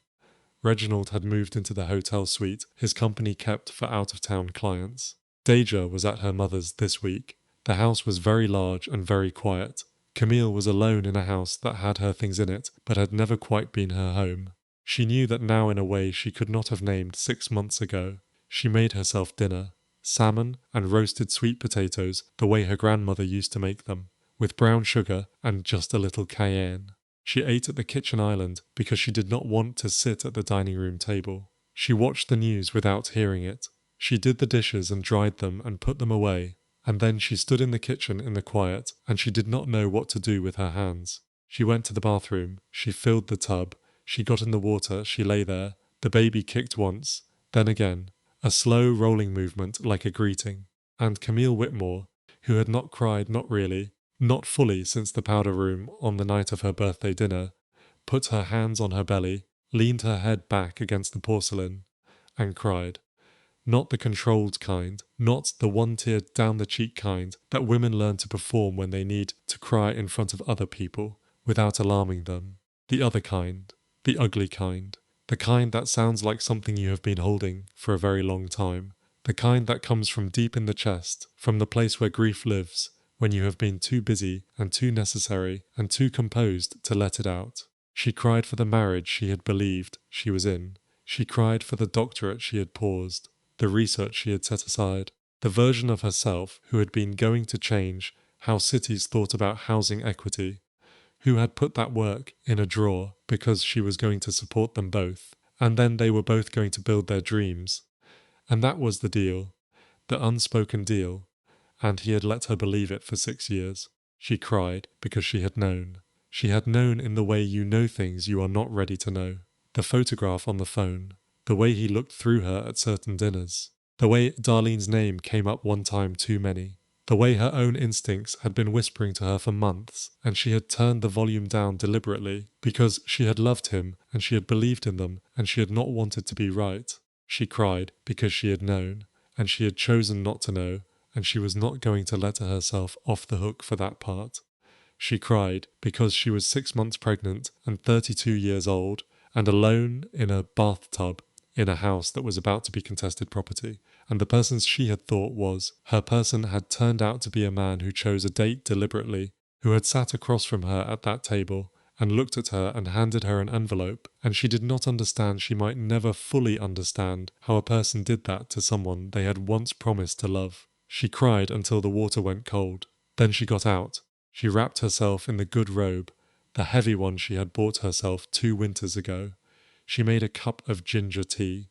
Reginald had moved into the hotel suite his company kept for out-of-town clients. Deja was at her mother's this week. The house was very large and very quiet. Camille was alone in a house that had her things in it, but had never quite been her home. She knew that now in a way she could not have named 6 months ago. She made herself dinner, salmon and roasted sweet potatoes the way her grandmother used to make them, with brown sugar and just a little cayenne. She ate at the kitchen island because she did not want to sit at the dining room table. She watched the news without hearing it. She did the dishes and dried them and put them away, and then she stood in the kitchen in the quiet, and she did not know what to do with her hands. She went to the bathroom, she filled the tub, she got in the water, she lay there, the baby kicked once, then again. A slow rolling movement like a greeting, and Camille Whitmore, who had not cried, not really, not fully since the powder room on the night of her birthday dinner, put her hands on her belly, leaned her head back against the porcelain, and cried. Not the controlled kind, not the one-tear down-the-cheek kind that women learn to perform when they need to cry in front of other people, without alarming them. The other kind, the ugly kind. The kind that sounds like something you have been holding for a very long time. The kind that comes from deep in the chest, from the place where grief lives, when you have been too busy and too necessary and too composed to let it out. She cried for the marriage she had believed she was in. She cried for the doctorate she had paused, the research she had set aside, the version of herself who had been going to change how cities thought about housing equity, who had put that work in a drawer because she was going to support them both, and then they were both going to build their dreams. And that was the deal, the unspoken deal, and he had let her believe it for 6 years. She cried because she had known. She had known in the way you know things you are not ready to know. The photograph on the phone, the way he looked through her at certain dinners, The way Darlene's name came up one time too many. The way her own instincts had been whispering to her for months, and she had turned the volume down deliberately because she had loved him and she had believed in them and she had not wanted to be right. She cried because she had known, and she had chosen not to know, and she was not going to let herself off the hook for that part. She cried because she was 6 months pregnant and 32 years old and alone in a bathtub in a house that was about to be contested property, and the person she had thought was her person had turned out to be a man who chose a date deliberately, who had sat across from her at that table and looked at her and handed her an envelope, and she did not understand, she might never fully understand, how a person did that to someone they had once promised to love. She cried until the water went cold. Then she got out. She wrapped herself in the good robe, the heavy one she had bought herself 2 winters ago. She made a cup of ginger tea.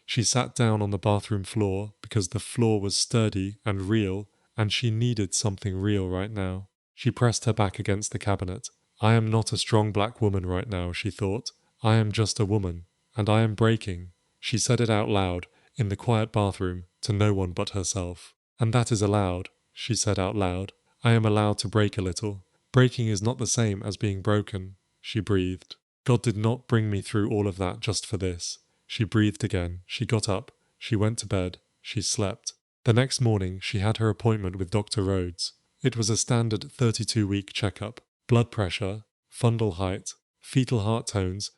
She sat down on the bathroom floor because the floor was sturdy and real, and she needed something real right now. She pressed her back against the cabinet. I am not a strong black woman right now, she thought. I am just a woman, and I am breaking. She said it out loud, in the quiet bathroom, to no one but herself. And that is allowed, she said out loud. I am allowed to break a little. Breaking is not the same as being broken, she breathed. God did not bring me through all of that just for this. She breathed again. She got up. She went to bed. She slept. The next morning, she had her appointment with Dr. Rhodes. It was a standard 32-week checkup. Blood pressure, fundal height, fetal heart tones,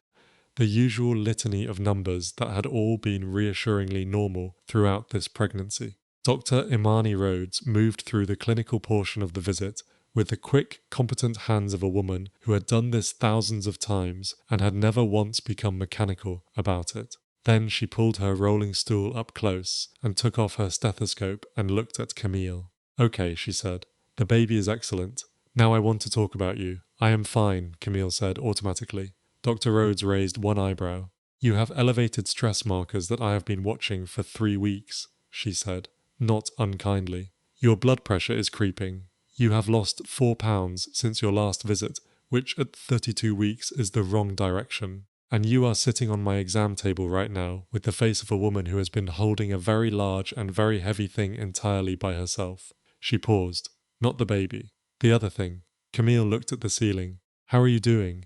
the usual litany of numbers that had all been reassuringly normal throughout this pregnancy. Dr. Imani Rhodes moved through the clinical portion of the visit with the quick, competent hands of a woman who had done this thousands of times and had never once become mechanical about it. Then she pulled her rolling stool up close and took off her stethoscope and looked at Camille. Okay, she said. The baby is excellent. Now I want to talk about you. I am fine, Camille said automatically. Dr. Rhodes raised one eyebrow. You have elevated stress markers that I have been watching for 3 weeks, she said, not unkindly. Your blood pressure is creeping. You have lost 4 pounds since your last visit, which at 32 weeks is the wrong direction. And you are sitting on my exam table right now with the face of a woman who has been holding a very large and very heavy thing entirely by herself. She paused. Not the baby. The other thing. Camille looked at the ceiling. How are you doing?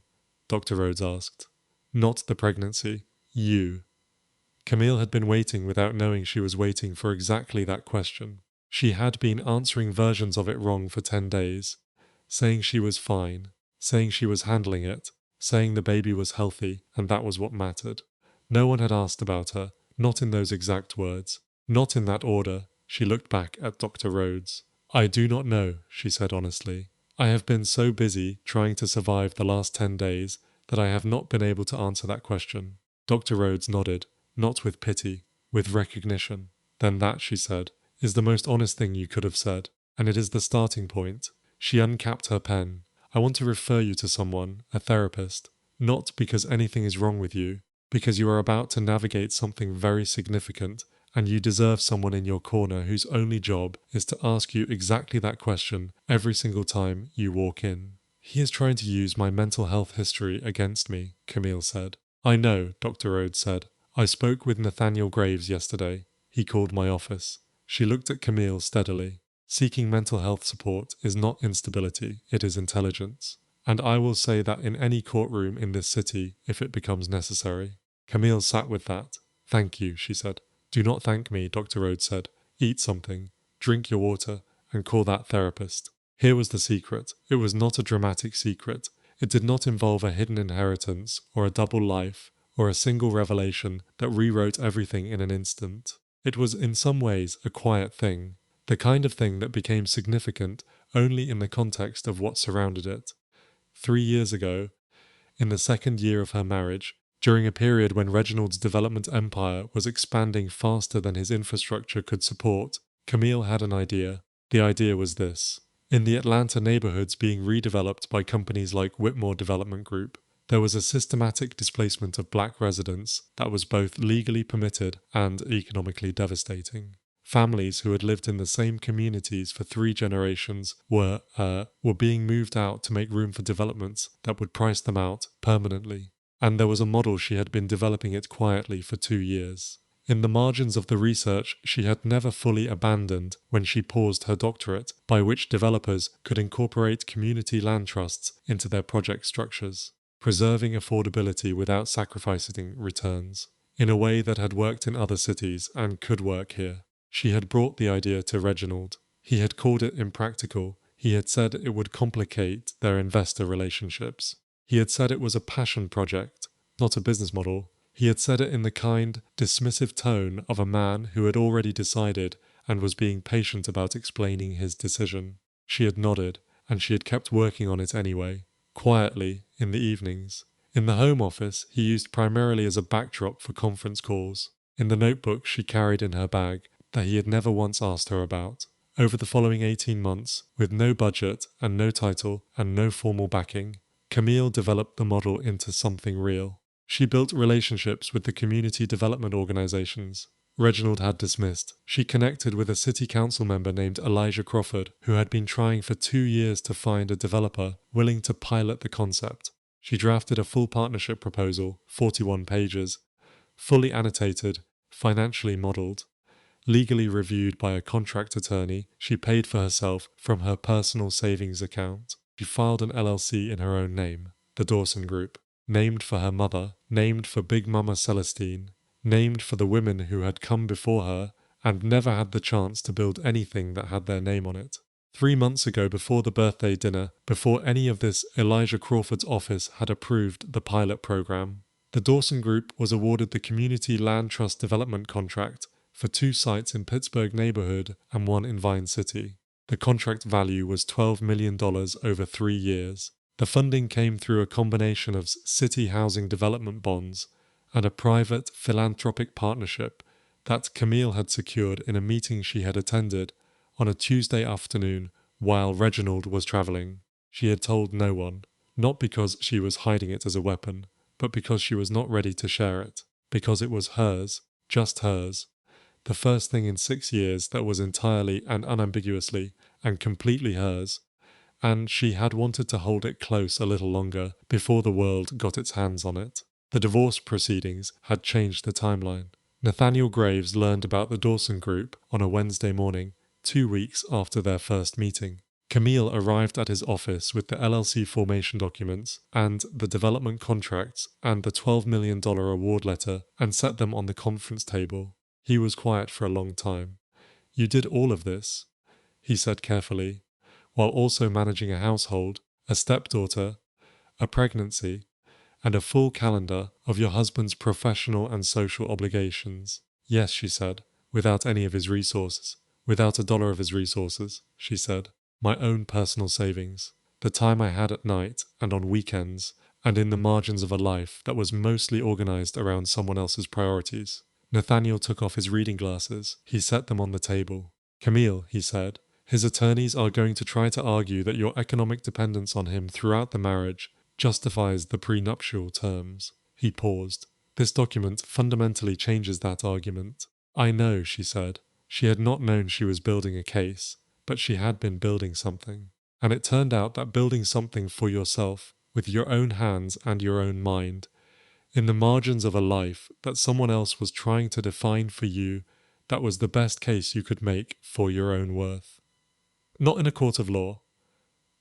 Dr. Rhodes asked. Not the pregnancy. You. Camille had been waiting without knowing she was waiting for exactly that question. She had been answering versions of it wrong for 10 days, saying she was fine, saying she was handling it, saying the baby was healthy, and that was what mattered. No one had asked about her, not in those exact words, not in that order. She looked back at Dr. Rhodes. I do not know, she said honestly. I have been so busy trying to survive the last 10 days that I have not been able to answer that question. Dr. Rhodes nodded, not with pity, with recognition. Then that, she said, is the most honest thing you could have said, and it is the starting point. She uncapped her pen. I want to refer you to someone, a therapist, not because anything is wrong with you, because you are about to navigate something very significant, and you deserve someone in your corner whose only job is to ask you exactly that question every single time you walk in. He is trying to use my mental health history against me, Camille said. I know, Dr. Rhodes said. I spoke with Nathaniel Graves yesterday. He called my office. She looked at Camille steadily. Seeking mental health support is not instability, it is intelligence. And I will say that in any courtroom in this city if it becomes necessary. Camille sat with that. Thank you, she said. Do not thank me, Dr. Rhodes said. Eat something, drink your water, and call that therapist. Here was the secret. It was not a dramatic secret. It did not involve a hidden inheritance, or a double life, or a single revelation that rewrote everything in an instant. It was in some ways a quiet thing, the kind of thing that became significant only in the context of what surrounded it. 3 years ago, in the 2nd year of her marriage, during a period when Reginald's development empire was expanding faster than his infrastructure could support, Camille had an idea. The idea was this. In the Atlanta neighborhoods being redeveloped by companies like Whitmore Development Group, there was a systematic displacement of black residents that was both legally permitted and economically devastating. Families who had lived in the same communities for 3 generations were being moved out to make room for developments that would price them out permanently. And there was a model she had been developing it quietly for 2 years. in the margins of the research she had never fully abandoned when she paused her doctorate, by which developers could incorporate community land trusts into their project structures, preserving affordability without sacrificing returns, in a way that had worked in other cities and could work here. She had brought the idea to Reginald. He had called it impractical. He had said it would complicate their investor relationships. He had said it was a passion project, not a business model. He had said it in the kind, dismissive tone of a man who had already decided and was being patient about explaining his decision. She had nodded, and she had kept working on it anyway, quietly, in the evenings. In the home office, he used primarily as a backdrop for conference calls, in the notebook she carried in her bag that he had never once asked her about. Over the following 18 months, with no budget and no title and no formal backing, Camille developed the model into something real. She built relationships with the community development organizations Reginald had dismissed. She connected with a city council member named Elijah Crawford, who had been trying for 2 years to find a developer willing to pilot the concept. She drafted a full partnership proposal, 41 pages, fully annotated, financially modeled, legally reviewed by a contract attorney she paid for herself from her personal savings account. She filed an LLC in her own name, the Dawson Group, named for her mother, named for Big Mama Celestine, named for the women who had come before her and never had the chance to build anything that had their name on it. 3 months ago, before the birthday dinner, before any of this, Elijah Crawford's office had approved the pilot program. The Dawson Group was awarded the Community Land Trust Development contract for 2 sites in Pittsburgh neighborhood and 1 in Vine City. The contract value was $12 million over 3 years. The funding came through a combination of city housing development bonds and a private philanthropic partnership that Camille had secured in a meeting she had attended on a Tuesday afternoon while Reginald was traveling. She had told no one, not because she was hiding it as a weapon, but because she was not ready to share it, because it was hers, just hers, the first thing in 6 years that was entirely and unambiguously and completely hers, and she had wanted to hold it close a little longer before the world got its hands on it. The divorce proceedings had changed the timeline. Nathaniel Graves learned about the Dawson Group on a Wednesday morning, 2 weeks after their first meeting. Camille arrived at his office with the LLC formation documents and the development contracts and the $12 million award letter and set them on the conference table. He was quiet for a long time. "You did all of this," he said carefully, while also managing a household, a stepdaughter, a pregnancy, and a full calendar of your husband's professional and social obligations. "Yes," she said, "without any of his resources. Without a dollar of his resources," she said. "My own personal savings. The time I had at night and on weekends, and in the margins of a life that was mostly organized around someone else's priorities." Nathaniel took off his reading glasses. He set them on the table. "Camille," he said, "his attorneys are going to try to argue that your economic dependence on him throughout the marriage justifies the prenuptial terms." He paused. "This document fundamentally changes that argument." "I know," she said. She had not known she was building a case, but she had been building something. And it turned out that building something for yourself, with your own hands and your own mind, in the margins of a life that someone else was trying to define for you, that was the best case you could make for your own worth. Not in a court of law,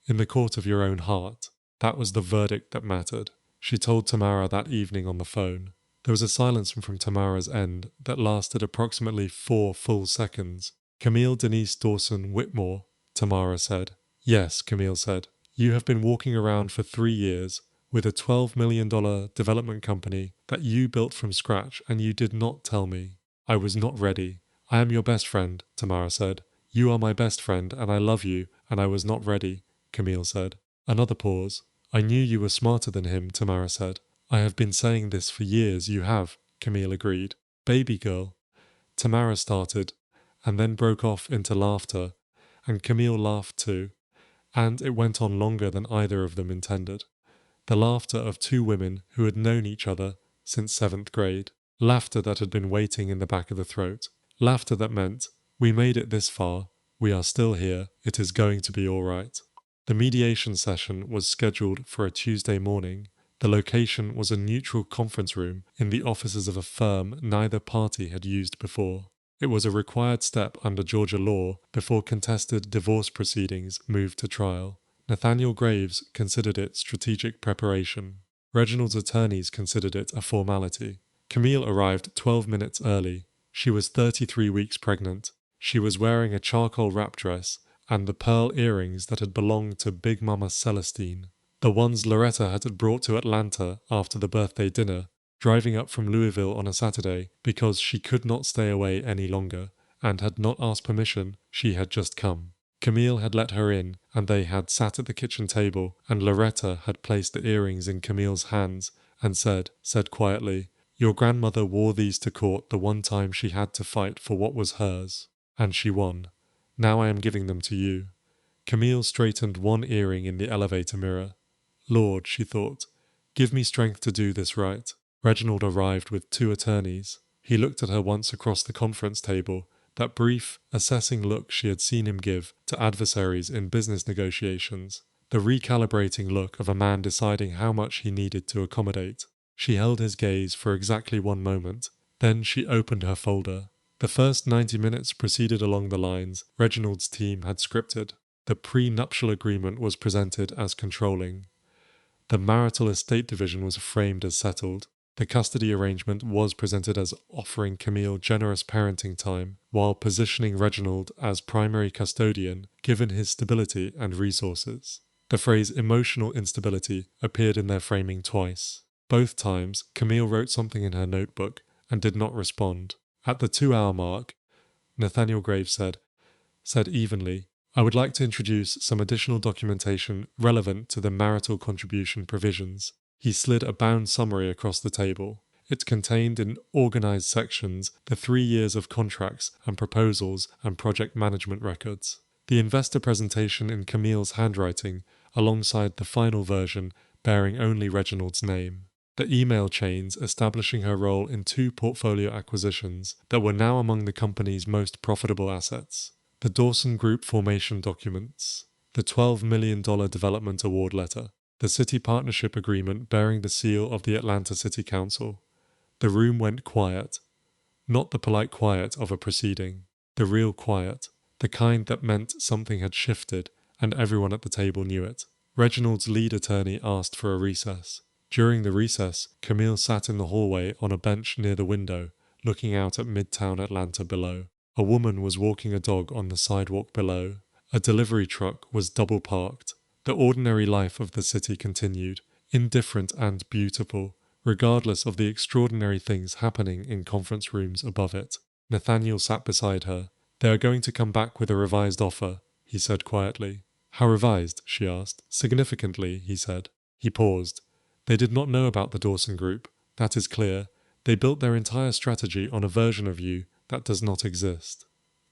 in the court of your own heart. That was the verdict that mattered, she told Tamara that evening on the phone. There was a silence from Tamara's end that lasted approximately 4 full seconds. "Camille Denise Dawson Whitmore," Tamara said. "Yes," Camille said. "You have been walking around for 3 years with a $12 million development company that you built from scratch, and you did not tell me. I was not ready. I am your best friend," Tamara said. "You are my best friend, and I love you, and I was not ready," Camille said. Another pause. "I knew you were smarter than him," Tamara said. "I have been saying this for years." "You have," Camille agreed. "Baby girl," Tamara started, and then broke off into laughter, and Camille laughed too, and it went on longer than either of them intended. The laughter of 2 women who had known each other since 7th grade. Laughter that had been waiting in the back of the throat. Laughter that meant, "We made it this far. We are still here. It is going to be all right." The mediation session was scheduled for a Tuesday morning, The location was a neutral conference room in the offices of a firm neither party had used before. It was a required step under Georgia law before contested divorce proceedings moved to trial. Nathaniel Graves considered it strategic preparation. Reginald's attorneys considered it a formality. Camille arrived 12 minutes early. She was 33 weeks pregnant. She was wearing a charcoal wrap dress and the pearl earrings that had belonged to Big Mama Celestine, the ones Loretta had brought to Atlanta after the birthday dinner, driving up from Louisville on a Saturday because she could not stay away any longer and had not asked permission. She had just come. Camille had let her in, and they had sat at the kitchen table, and Loretta had placed the earrings in Camille's hands and said quietly, "Your grandmother wore these to court the one time she had to fight for what was hers, and she won. Now I am giving them to you." Camille straightened one earring in the elevator mirror. Lord, she thought, give me strength to do this right. Reginald arrived with 2 attorneys. He looked at her once across the conference table, that brief, assessing look she had seen him give to adversaries in business negotiations, the recalibrating look of a man deciding how much he needed to accommodate. She held his gaze for exactly 1 moment. Then she opened her folder. The first 90 minutes proceeded along the lines Reginald's team had scripted. The pre-nuptial agreement was presented as controlling. The marital estate division was framed as settled. The custody arrangement was presented as offering Camille generous parenting time while positioning Reginald as primary custodian given his stability and resources. The phrase emotional instability appeared in their framing twice. Both times, Camille wrote something in her notebook and did not respond. At the 2-hour mark, Nathaniel Graves said evenly, "I would like to introduce some additional documentation relevant to the marital contribution provisions." He slid a bound summary across the table. It contained in organized sections the 3 years of contracts and proposals and project management records. The investor presentation in Camille's handwriting, alongside the final version bearing only Reginald's name. The email chains establishing her role in 2 portfolio acquisitions that were now among the company's most profitable assets. The Dawson Group formation documents. The $12 million development award letter. The city partnership agreement bearing the seal of the Atlanta City Council. The room went quiet. Not the polite quiet of a proceeding. The real quiet. The kind that meant something had shifted and everyone at the table knew it. Reginald's lead attorney asked for a recess. During the recess, Camille sat in the hallway on a bench near the window, looking out at Midtown Atlanta below. A woman was walking a dog on the sidewalk below. A delivery truck was double parked. The ordinary life of the city continued, indifferent and beautiful, regardless of the extraordinary things happening in conference rooms above it. Nathaniel sat beside her. "They are going to come back with a revised offer," he said quietly. "How revised?" she asked. "Significantly," he said. He paused. "They did not know about the Dawson Group. That is clear. They built their entire strategy on a version of you that does not exist.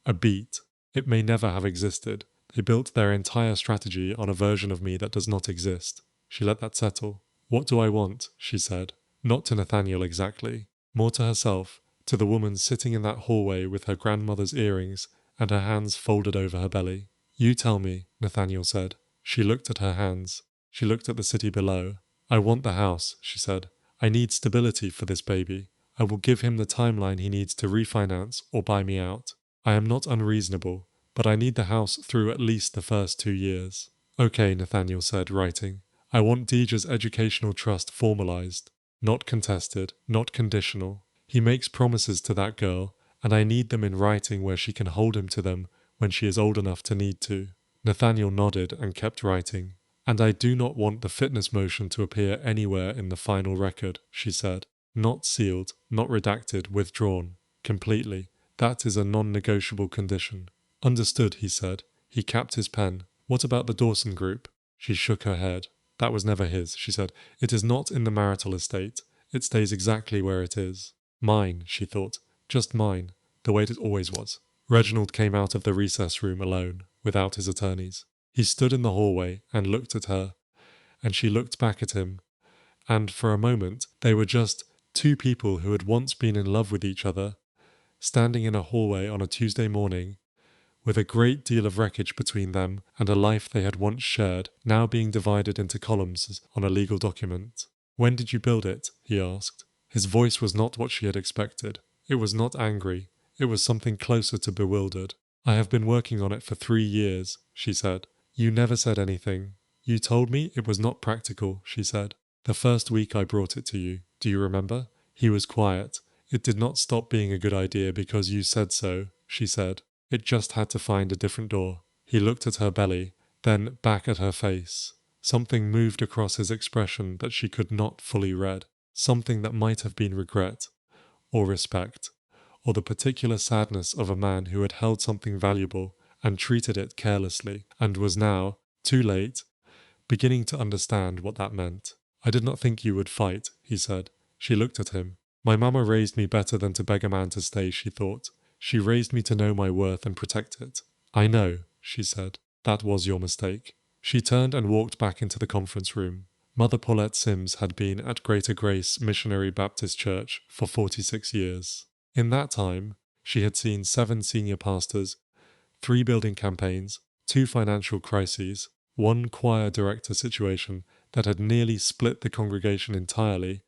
A beat. It may never have existed. They built their entire strategy on a version of me that does not exist." She let that settle. "What do I want?" she said. Not to Nathaniel exactly. More to herself, to the woman sitting in that hallway with her grandmother's earrings and her hands folded over her belly. "You tell me," Nathaniel said. She looked at her hands. She looked at the city below. "I want the house," she said. "I need stability for this baby. I will give him the timeline he needs to refinance or buy me out. I am not unreasonable, but I need the house through at least the first 2 years." "Okay," Nathaniel said, writing. "I want Deidre's educational trust formalized. Not contested, not conditional. He makes promises to that girl, and I need them in writing where she can hold him to them when she is old enough to need to." Nathaniel nodded and kept writing. "And I do not want the fitness motion to appear anywhere in the final record," she said. "Not sealed, not redacted, withdrawn. Completely. That is a non-negotiable condition." "Understood," he said. He capped his pen. "What about the Dawson Group?" She shook her head. "That was never his," she said. "It is not in the marital estate. It stays exactly where it is. Mine," she thought. "Just mine. The way it always was." Reginald came out of the recess room alone, without his attorneys. He stood in the hallway and looked at her, and she looked back at him. And for a moment, they were just 2 people who had once been in love with each other, standing in a hallway on a Tuesday morning, with a great deal of wreckage between them and a life they had once shared, now being divided into columns on a legal document. When did you build it? He asked. His voice was not what she had expected. It was not angry. It was something closer to bewildered. I have been working on it for 3 years, she said. You never said anything. You told me it was not practical, she said. The first week I brought it to you. Do you remember? He was quiet. It did not stop being a good idea because you said so, she said. It just had to find a different door. He looked at her belly, then back at her face. Something moved across his expression that she could not fully read. Something that might have been regret, or respect, or the particular sadness of a man who had held something valuable and treated it carelessly, and was now, too late, beginning to understand what that meant. I did not think you would fight, he said. She looked at him. My mama raised me better than to beg a man to stay, she thought. She raised me to know my worth and protect it. I know, she said. That was your mistake. She turned and walked back into the conference room. Mother Paulette Sims had been at Greater Grace Missionary Baptist Church for 46 years. In that time, she had seen 7 senior pastors, 3 building campaigns, 2 financial crises, 1 choir director situation that had nearly split the congregation entirely,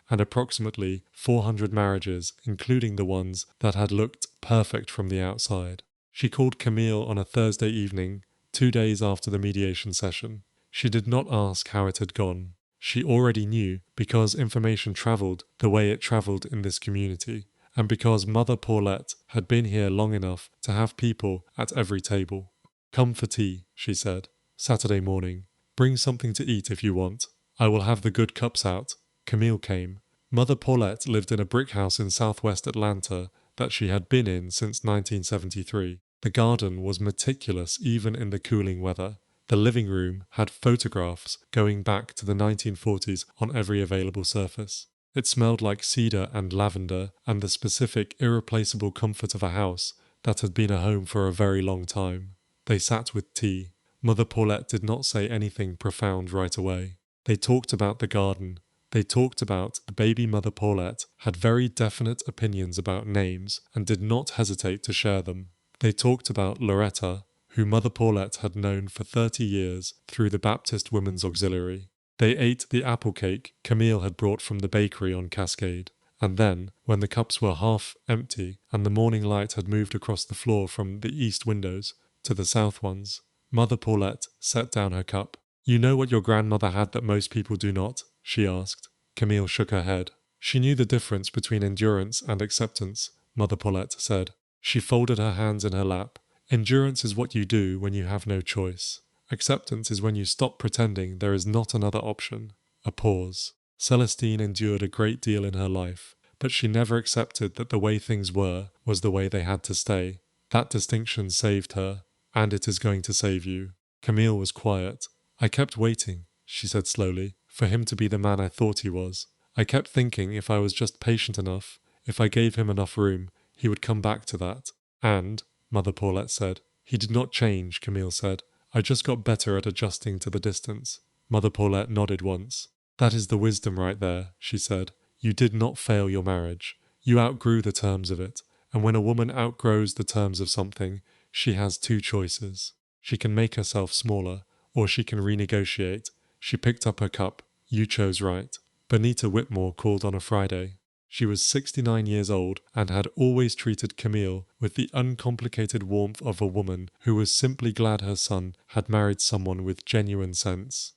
and approximately 400 marriages, including the ones that had looked perfect from the outside. She called Camille on a Thursday evening, 2 days after the mediation session. She did not ask how it had gone. She already knew because information travelled the way it travelled in this community, and because Mother Paulette had been here long enough to have people at every table. Come for tea, she said. Saturday morning. Bring something to eat if you want. I will have the good cups out. Camille came. Mother Paulette lived in a brick house in southwest Atlanta that she had been in since 1973. The garden was meticulous even in the cooling weather. The living room had photographs going back to the 1940s on every available surface. It smelled like cedar and lavender and the specific irreplaceable comfort of a house that had been a home for a very long time. They sat with tea. Mother Paulette did not say anything profound right away. They talked about the garden. They talked about the baby Mother Paulette had very definite opinions about names and did not hesitate to share them. They talked about Loretta, who Mother Paulette had known for 30 years through the Baptist Women's Auxiliary. They ate the apple cake Camille had brought from the bakery on Cascade. And then, when the cups were half empty and the morning light had moved across the floor from the east windows to the south ones, Mother Paulette set down her cup. You know what your grandmother had that most people do not? She asked. Camille shook her head. She knew the difference between endurance and acceptance, Mother Paulette said. She folded her hands in her lap. Endurance is what you do when you have no choice. Acceptance is when you stop pretending there is not another option. A pause. Celestine endured a great deal in her life, but she never accepted that the way things were was the way they had to stay. That distinction saved her, and it is going to save you. Camille was quiet. I kept waiting, she said slowly, for him to be the man I thought he was. I kept thinking if I was just patient enough, if I gave him enough room, he would come back to that. And, Mother Paulette said, he did not change, Camille said. I just got better at adjusting to the distance. Mother Paulette nodded once. That is the wisdom right there, she said. You did not fail your marriage. You outgrew the terms of it. And when a woman outgrows the terms of something, she has 2 choices. She can make herself smaller, or she can renegotiate. She picked up her cup. You chose right. Benita Whitmore called on a Friday. She was 69 years old and had always treated Camille with the uncomplicated warmth of a woman who was simply glad her son had married someone with genuine sense.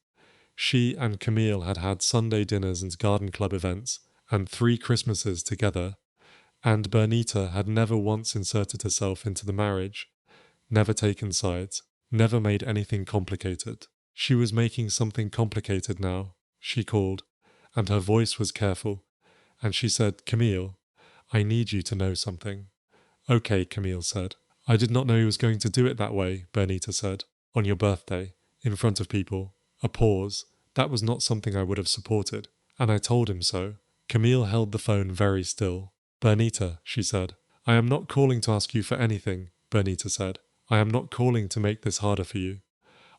She and Camille had had Sunday dinners and garden club events, and 3 Christmases together, and Bernita had never once inserted herself into the marriage, never taken sides, never made anything complicated. She was making something complicated now, she called, and her voice was careful, and she said, Camille, I need you to know something. Okay, Camille said. I did not know he was going to do it that way, Bernita said. On your birthday, in front of people. A pause. That was not something I would have supported, and I told him so. Camille held the phone very still. Bernita, she said. I am not calling to ask you for anything, Bernita said. I am not calling to make this harder for you.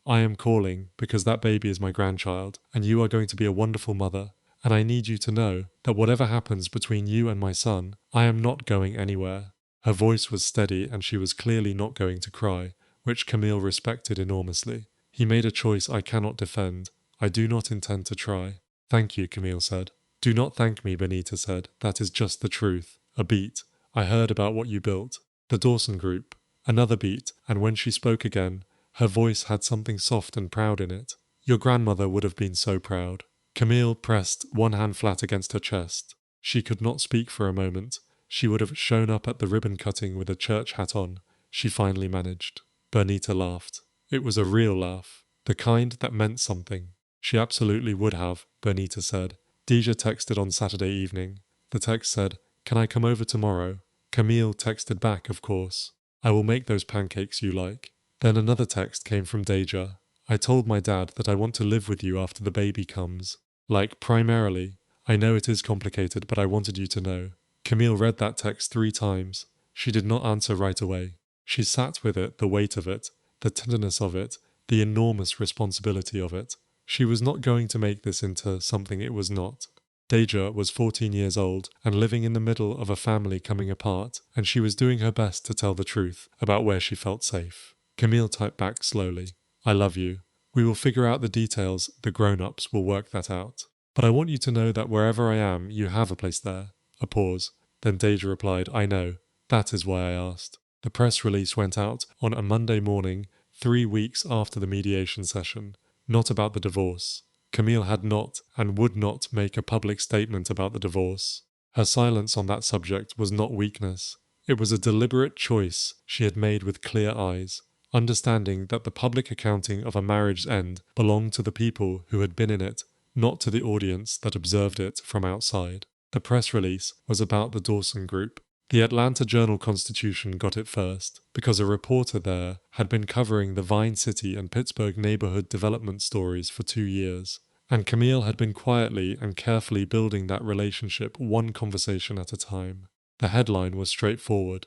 I am calling because that baby is my grandchild, and you are going to be a wonderful mother, and I need you to know that whatever happens between you and my son, I am not going anywhere. Her voice was steady and she was clearly not going to cry, which Camille respected enormously. He made a choice I cannot defend. I do not intend to try. Thank you, Camille said. Do not thank me, Benita said. That is just the truth. A beat. I heard about what you built. The Dawson Group. Another beat, and when she spoke again, her voice had something soft and proud in it. Your grandmother would have been so proud. Camille pressed one hand flat against her chest. She could not speak for a moment. She would have shown up at the ribbon cutting with a church hat on. She finally managed. Benita laughed. It was a real laugh. The kind that meant something. She absolutely would have, Benita said. Deja texted on Saturday evening. The text said, "Can I come over tomorrow?" Camille texted back, of course. "I will make those pancakes you like." Then another text came from Deja. "I told my dad that I want to live with you after the baby comes. Like, primarily. I know it is complicated, but I wanted you to know." Camille read that text 3 times. She did not answer right away. She sat with it, the weight of it, the tenderness of it, the enormous responsibility of it. She was not going to make this into something it was not. Deja was 14 years old and living in the middle of a family coming apart, and she was doing her best to tell the truth about where she felt safe. Camille typed back slowly, "I love you. We will figure out the details, the grown-ups will work that out. But I want you to know that wherever I am, you have a place there." A pause. Then Deja replied, "I know. That is why I asked." The press release went out on a Monday morning, 3 weeks after the mediation session. Not about the divorce. Camille had not and would not make a public statement about the divorce. Her silence on that subject was not weakness. It was a deliberate choice she had made with clear eyes, understanding that the public accounting of a marriage's end belonged to the people who had been in it, not to the audience that observed it from outside. The press release was about the Dawson Group. The Atlanta Journal-Constitution got it first, because a reporter there had been covering the Vine City and Pittsburgh neighborhood development stories for 2 years, and Camille had been quietly and carefully building that relationship one conversation at a time. The headline was straightforward.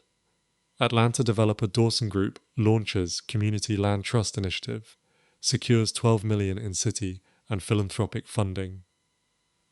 Atlanta developer Dawson Group launches Community Land Trust Initiative, secures $12 million in city and philanthropic funding.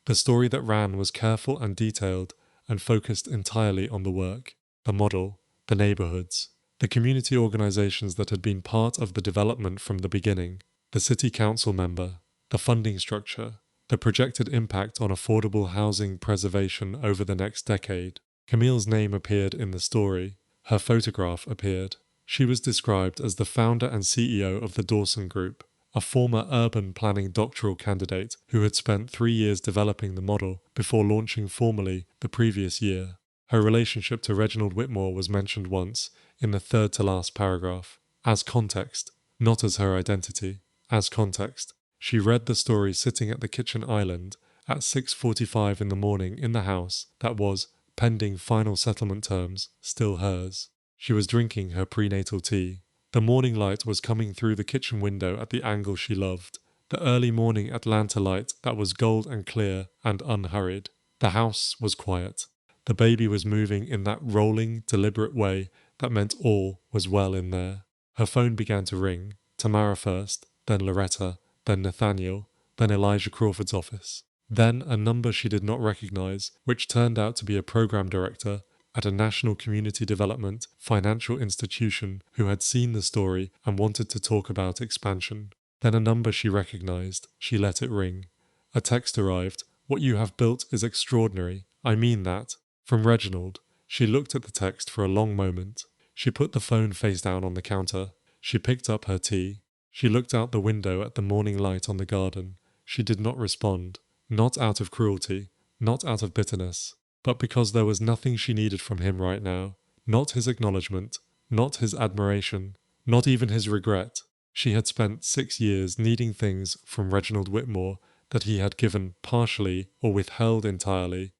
The story that ran was careful and detailed, and focused entirely on the work, the model, the neighborhoods, the community organizations that had been part of the development from the beginning, the city council member, the funding structure, the projected impact on affordable housing preservation over the next decade. Camille's name appeared in the story. Her photograph appeared. She was described as the founder and CEO of the Dawson Group, a former urban planning doctoral candidate who had spent 3 years developing the model before launching formally the previous year. Her relationship to Reginald Whitmore was mentioned once, in the third to last paragraph, as context, not as her identity, as context. She read the story sitting at the kitchen island at 6:45 in the morning in the house that was, pending final settlement terms, still hers. She was drinking her prenatal tea. The morning light was coming through the kitchen window at the angle she loved, the early morning Atlanta light that was gold and clear and unhurried. The house was quiet. The baby was moving in that rolling, deliberate way that meant all was well in there. Her phone began to ring, Tamara first, then Loretta, then Nathaniel, then Elijah Crawford's office. Then a number she did not recognize, which turned out to be a program director at a national community development financial institution who had seen the story and wanted to talk about expansion. Then a number she recognized. She let it ring. A text arrived. "What you have built is extraordinary. I mean that." From Reginald. She looked at the text for a long moment. She put the phone face down on the counter. She picked up her tea. She looked out the window at the morning light on the garden. She did not respond. Not out of cruelty. Not out of bitterness. But because there was nothing she needed from him right now. Not his acknowledgement. Not his admiration. Not even his regret. She had spent 6 years needing things from Reginald Whitmore that he had given partially or withheld entirely.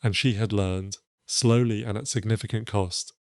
And she had learned, slowly and at significant cost,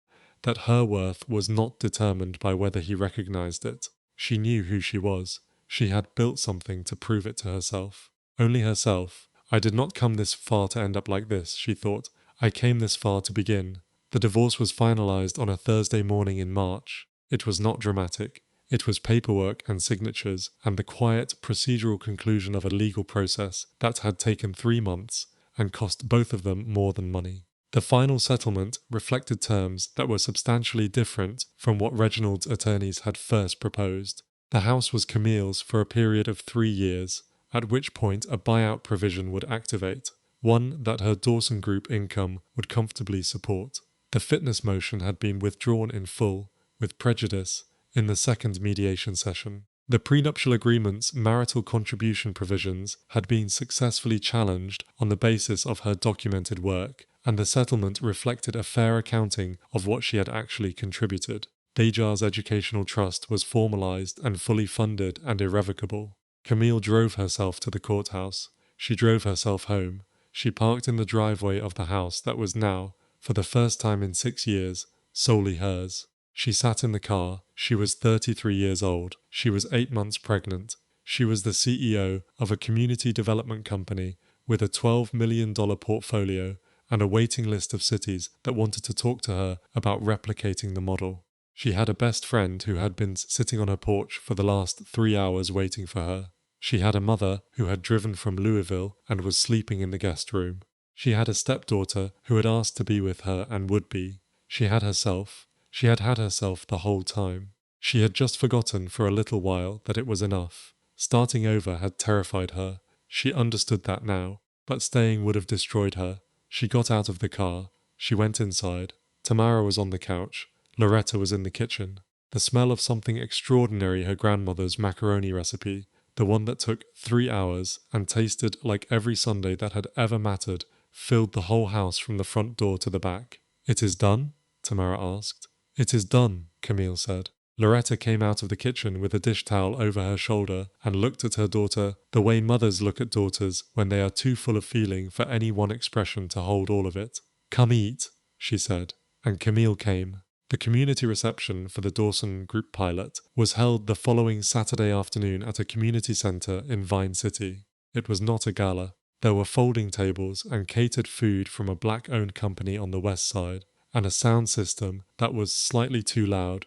that her worth was not determined by whether he recognized it. She knew who she was. She had built something to prove it to herself. Only herself. I did not come this far to end up like this, she thought. I came this far to begin. The divorce was finalized on a Thursday morning in March. It was not dramatic. It was paperwork and signatures and the quiet, procedural conclusion of a legal process that had taken 3 months and cost both of them more than money. The final settlement reflected terms that were substantially different from what Reginald's attorneys had first proposed. The house was Camille's for a period of 3 years, at which point a buyout provision would activate, one that her Dawson Group income would comfortably support. The fitness motion had been withdrawn in full, with prejudice, in the second mediation session. The prenuptial agreement's marital contribution provisions had been successfully challenged on the basis of her documented work, and the settlement reflected a fair accounting of what she had actually contributed. Dejar's educational trust was formalized and fully funded and irrevocable. Camille drove herself to the courthouse. She drove herself home. She parked in the driveway of the house that was now, for the first time in 6 years, solely hers. She sat in the car. She was 33 years old. She was 8 months pregnant. She was the CEO of a community development company with a $12 million portfolio and a waiting list of cities that wanted to talk to her about replicating the model. She had a best friend who had been sitting on her porch for the last 3 hours waiting for her. She had a mother who had driven from Louisville and was sleeping in the guest room. She had a stepdaughter who had asked to be with her and would be. She had herself. She had had herself the whole time. She had just forgotten for a little while that it was enough. Starting over had terrified her. She understood that now, but staying would have destroyed her. She got out of the car. She went inside. Tamara was on the couch. Loretta was in the kitchen. The smell of something extraordinary, her grandmother's macaroni recipe, the one that took 3 hours and tasted like every Sunday that had ever mattered, filled the whole house from the front door to the back. "It is done?" Tamara asked. "It is done," Camille said. Loretta came out of the kitchen with a dish towel over her shoulder and looked at her daughter the way mothers look at daughters when they are too full of feeling for any one expression to hold all of it. "Come eat," she said, and Camille came. The community reception for the Dawson Group pilot was held the following Saturday afternoon at a community center in Vine City. It was not a gala. There were folding tables and catered food from a black-owned company on the west side, and a sound system that was slightly too loud,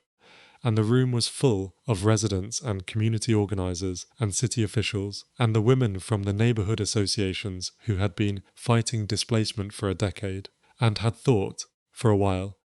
and the room was full of residents and community organizers and city officials, and the women from the neighborhood associations who had been fighting displacement for a decade, and had thought, for a while,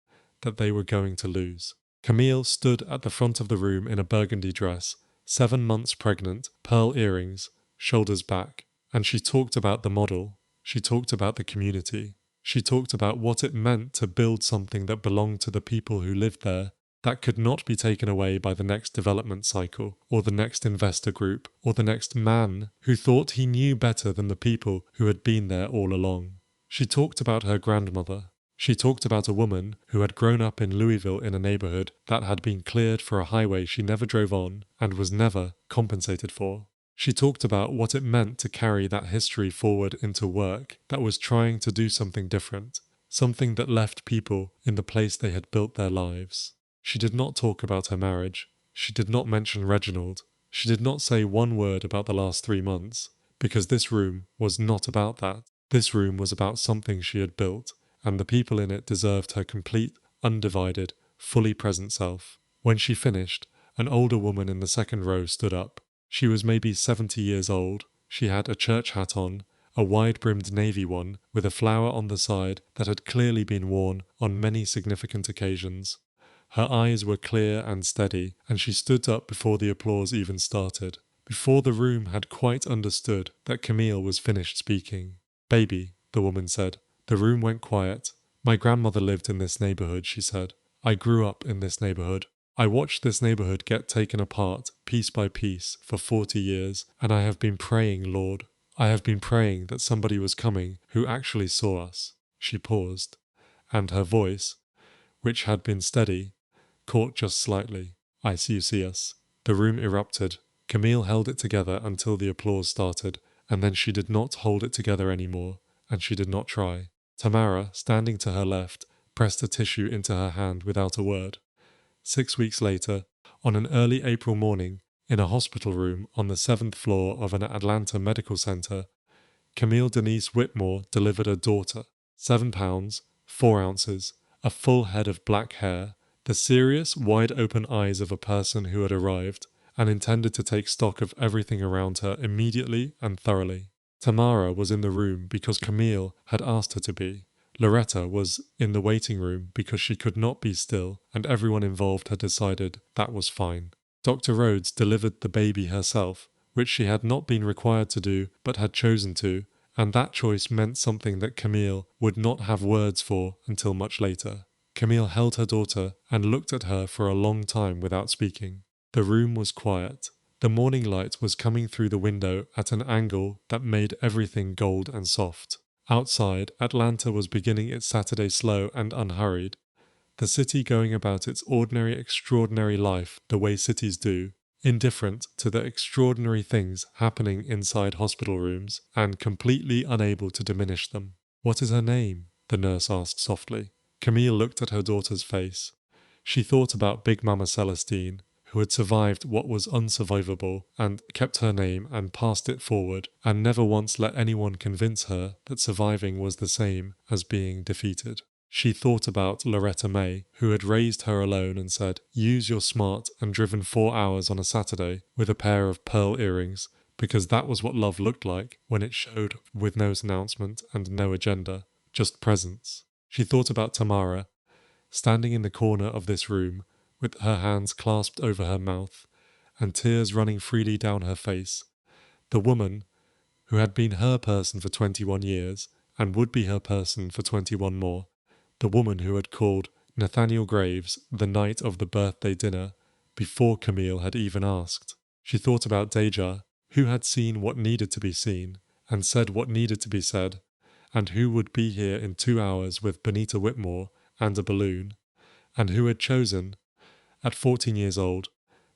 that they were going to lose. Camille stood at the front of the room in a burgundy dress, 7 months pregnant, pearl earrings, shoulders back, and she talked about the model. She talked about the community. She talked about what it meant to build something that belonged to the people who lived there, that could not be taken away by the next development cycle, or the next investor group, or the next man who thought he knew better than the people who had been there all along. She talked about her grandmother. She talked about a woman who had grown up in Louisville in a neighborhood that had been cleared for a highway she never drove on and was never compensated for. She talked about what it meant to carry that history forward into work that was trying to do something different, something that left people in the place they had built their lives. She did not talk about her marriage. She did not mention Reginald. She did not say one word about the last 3 months, because this room was not about that. This room was about something she had built, and the people in it deserved her complete, undivided, fully present self. When she finished, an older woman in the second row stood up. She was maybe 70 years old. She had a church hat on, a wide-brimmed navy one with a flower on the side that had clearly been worn on many significant occasions. Her eyes were clear and steady, and she stood up before the applause even started, before the room had quite understood that Camille was finished speaking. "Baby," the woman said. The room went quiet. "My grandmother lived in this neighborhood," she said. "I grew up in this neighborhood. I watched this neighborhood get taken apart, piece by piece, for 40 years, and I have been praying, Lord. I have been praying that somebody was coming who actually saw us." She paused, and her voice, which had been steady, caught just slightly. "I see you see us." The room erupted. Camille held it together until the applause started, and then she did not hold it together anymore, and she did not try. Tamara, standing to her left, pressed a tissue into her hand without a word. 6 weeks later, on an early April morning, in a hospital room on the 7th floor of an Atlanta medical center, Camille Denise Whitmore delivered a daughter. 7 pounds, 4 ounces, a full head of black hair, the serious, wide-open eyes of a person who had arrived and intended to take stock of everything around her immediately and thoroughly. Tamara was in the room because Camille had asked her to be. Loretta was in the waiting room because she could not be still, and everyone involved had decided that was fine. Dr. Rhodes delivered the baby herself, which she had not been required to do but had chosen to, and that choice meant something that Camille would not have words for until much later. Camille held her daughter and looked at her for a long time without speaking. The room was quiet. The morning light was coming through the window at an angle that made everything gold and soft. Outside, Atlanta was beginning its Saturday slow and unhurried. The city going about its ordinary, extraordinary life the way cities do, indifferent to the extraordinary things happening inside hospital rooms and completely unable to diminish them. "What is her name?" the nurse asked softly. Camille looked at her daughter's face. She thought about Big Mama Celestine, who had survived what was unsurvivable and kept her name and passed it forward, and never once let anyone convince her that surviving was the same as being defeated. She thought about Loretta May, who had raised her alone and said, "Use your smart," and driven 4 hours on a Saturday with a pair of pearl earrings, because that was what love looked like when it showed with no announcement and no agenda, just presence. She thought about Tamara, standing in the corner of this room, with her hands clasped over her mouth, and tears running freely down her face. The woman who had been her person for 21 years, and would be her person for 21 more. The woman who had called Nathaniel Graves the night of the birthday dinner, before Camille had even asked. She thought about Deja, who had seen what needed to be seen, and said what needed to be said, and who would be here in 2 hours with Benita Whitmore and a balloon, and who had chosen, at 14 years old,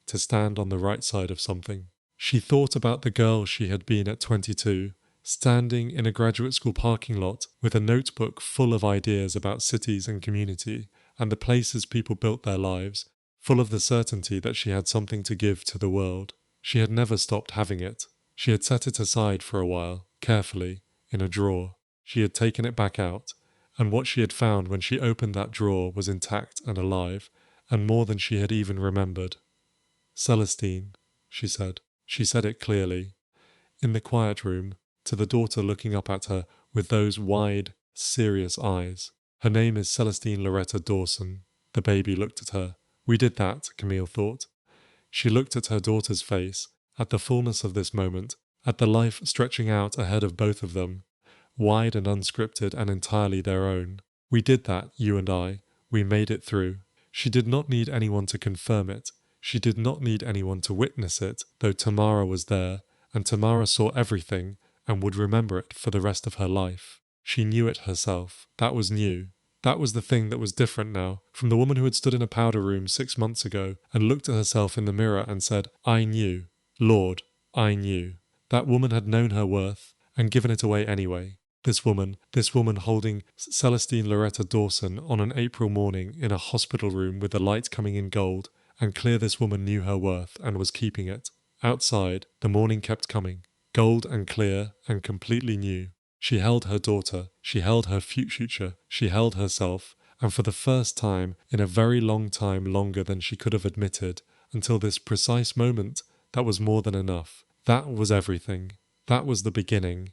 to stand on the right side of something. She thought about the girl she had been at 22, standing in a graduate school parking lot with a notebook full of ideas about cities and community and the places people built their lives, full of the certainty that she had something to give to the world. She had never stopped having it. She had set it aside for a while, carefully, in a drawer. She had taken it back out, and what she had found when she opened that drawer was intact and alive, and more than she had even remembered. "Celestine," she said. She said it clearly. In the quiet room, to the daughter looking up at her with those wide, serious eyes. "Her name is Celestine Loretta Dawson." The baby looked at her. "We did that," Camille thought. She looked at her daughter's face, at the fullness of this moment, at the life stretching out ahead of both of them, wide and unscripted and entirely their own. "We did that, you and I. We made it through." She did not need anyone to confirm it. She did not need anyone to witness it, though Tamara was there, and Tamara saw everything and would remember it for the rest of her life. She knew it herself. That was new. That was the thing that was different now, from the woman who had stood in a powder room 6 months ago and looked at herself in the mirror and said, "I knew. Lord, I knew." That woman had known her worth and given it away anyway. This woman holding Celestine Loretta Dawson on an April morning in a hospital room with the light coming in gold, and clear this woman knew her worth and was keeping it. Outside, the morning kept coming, gold and clear and completely new. She held her daughter, she held her future, she held herself, and for the first time in a very long time, longer than she could have admitted, until this precise moment, that was more than enough. That was everything. That was the beginning.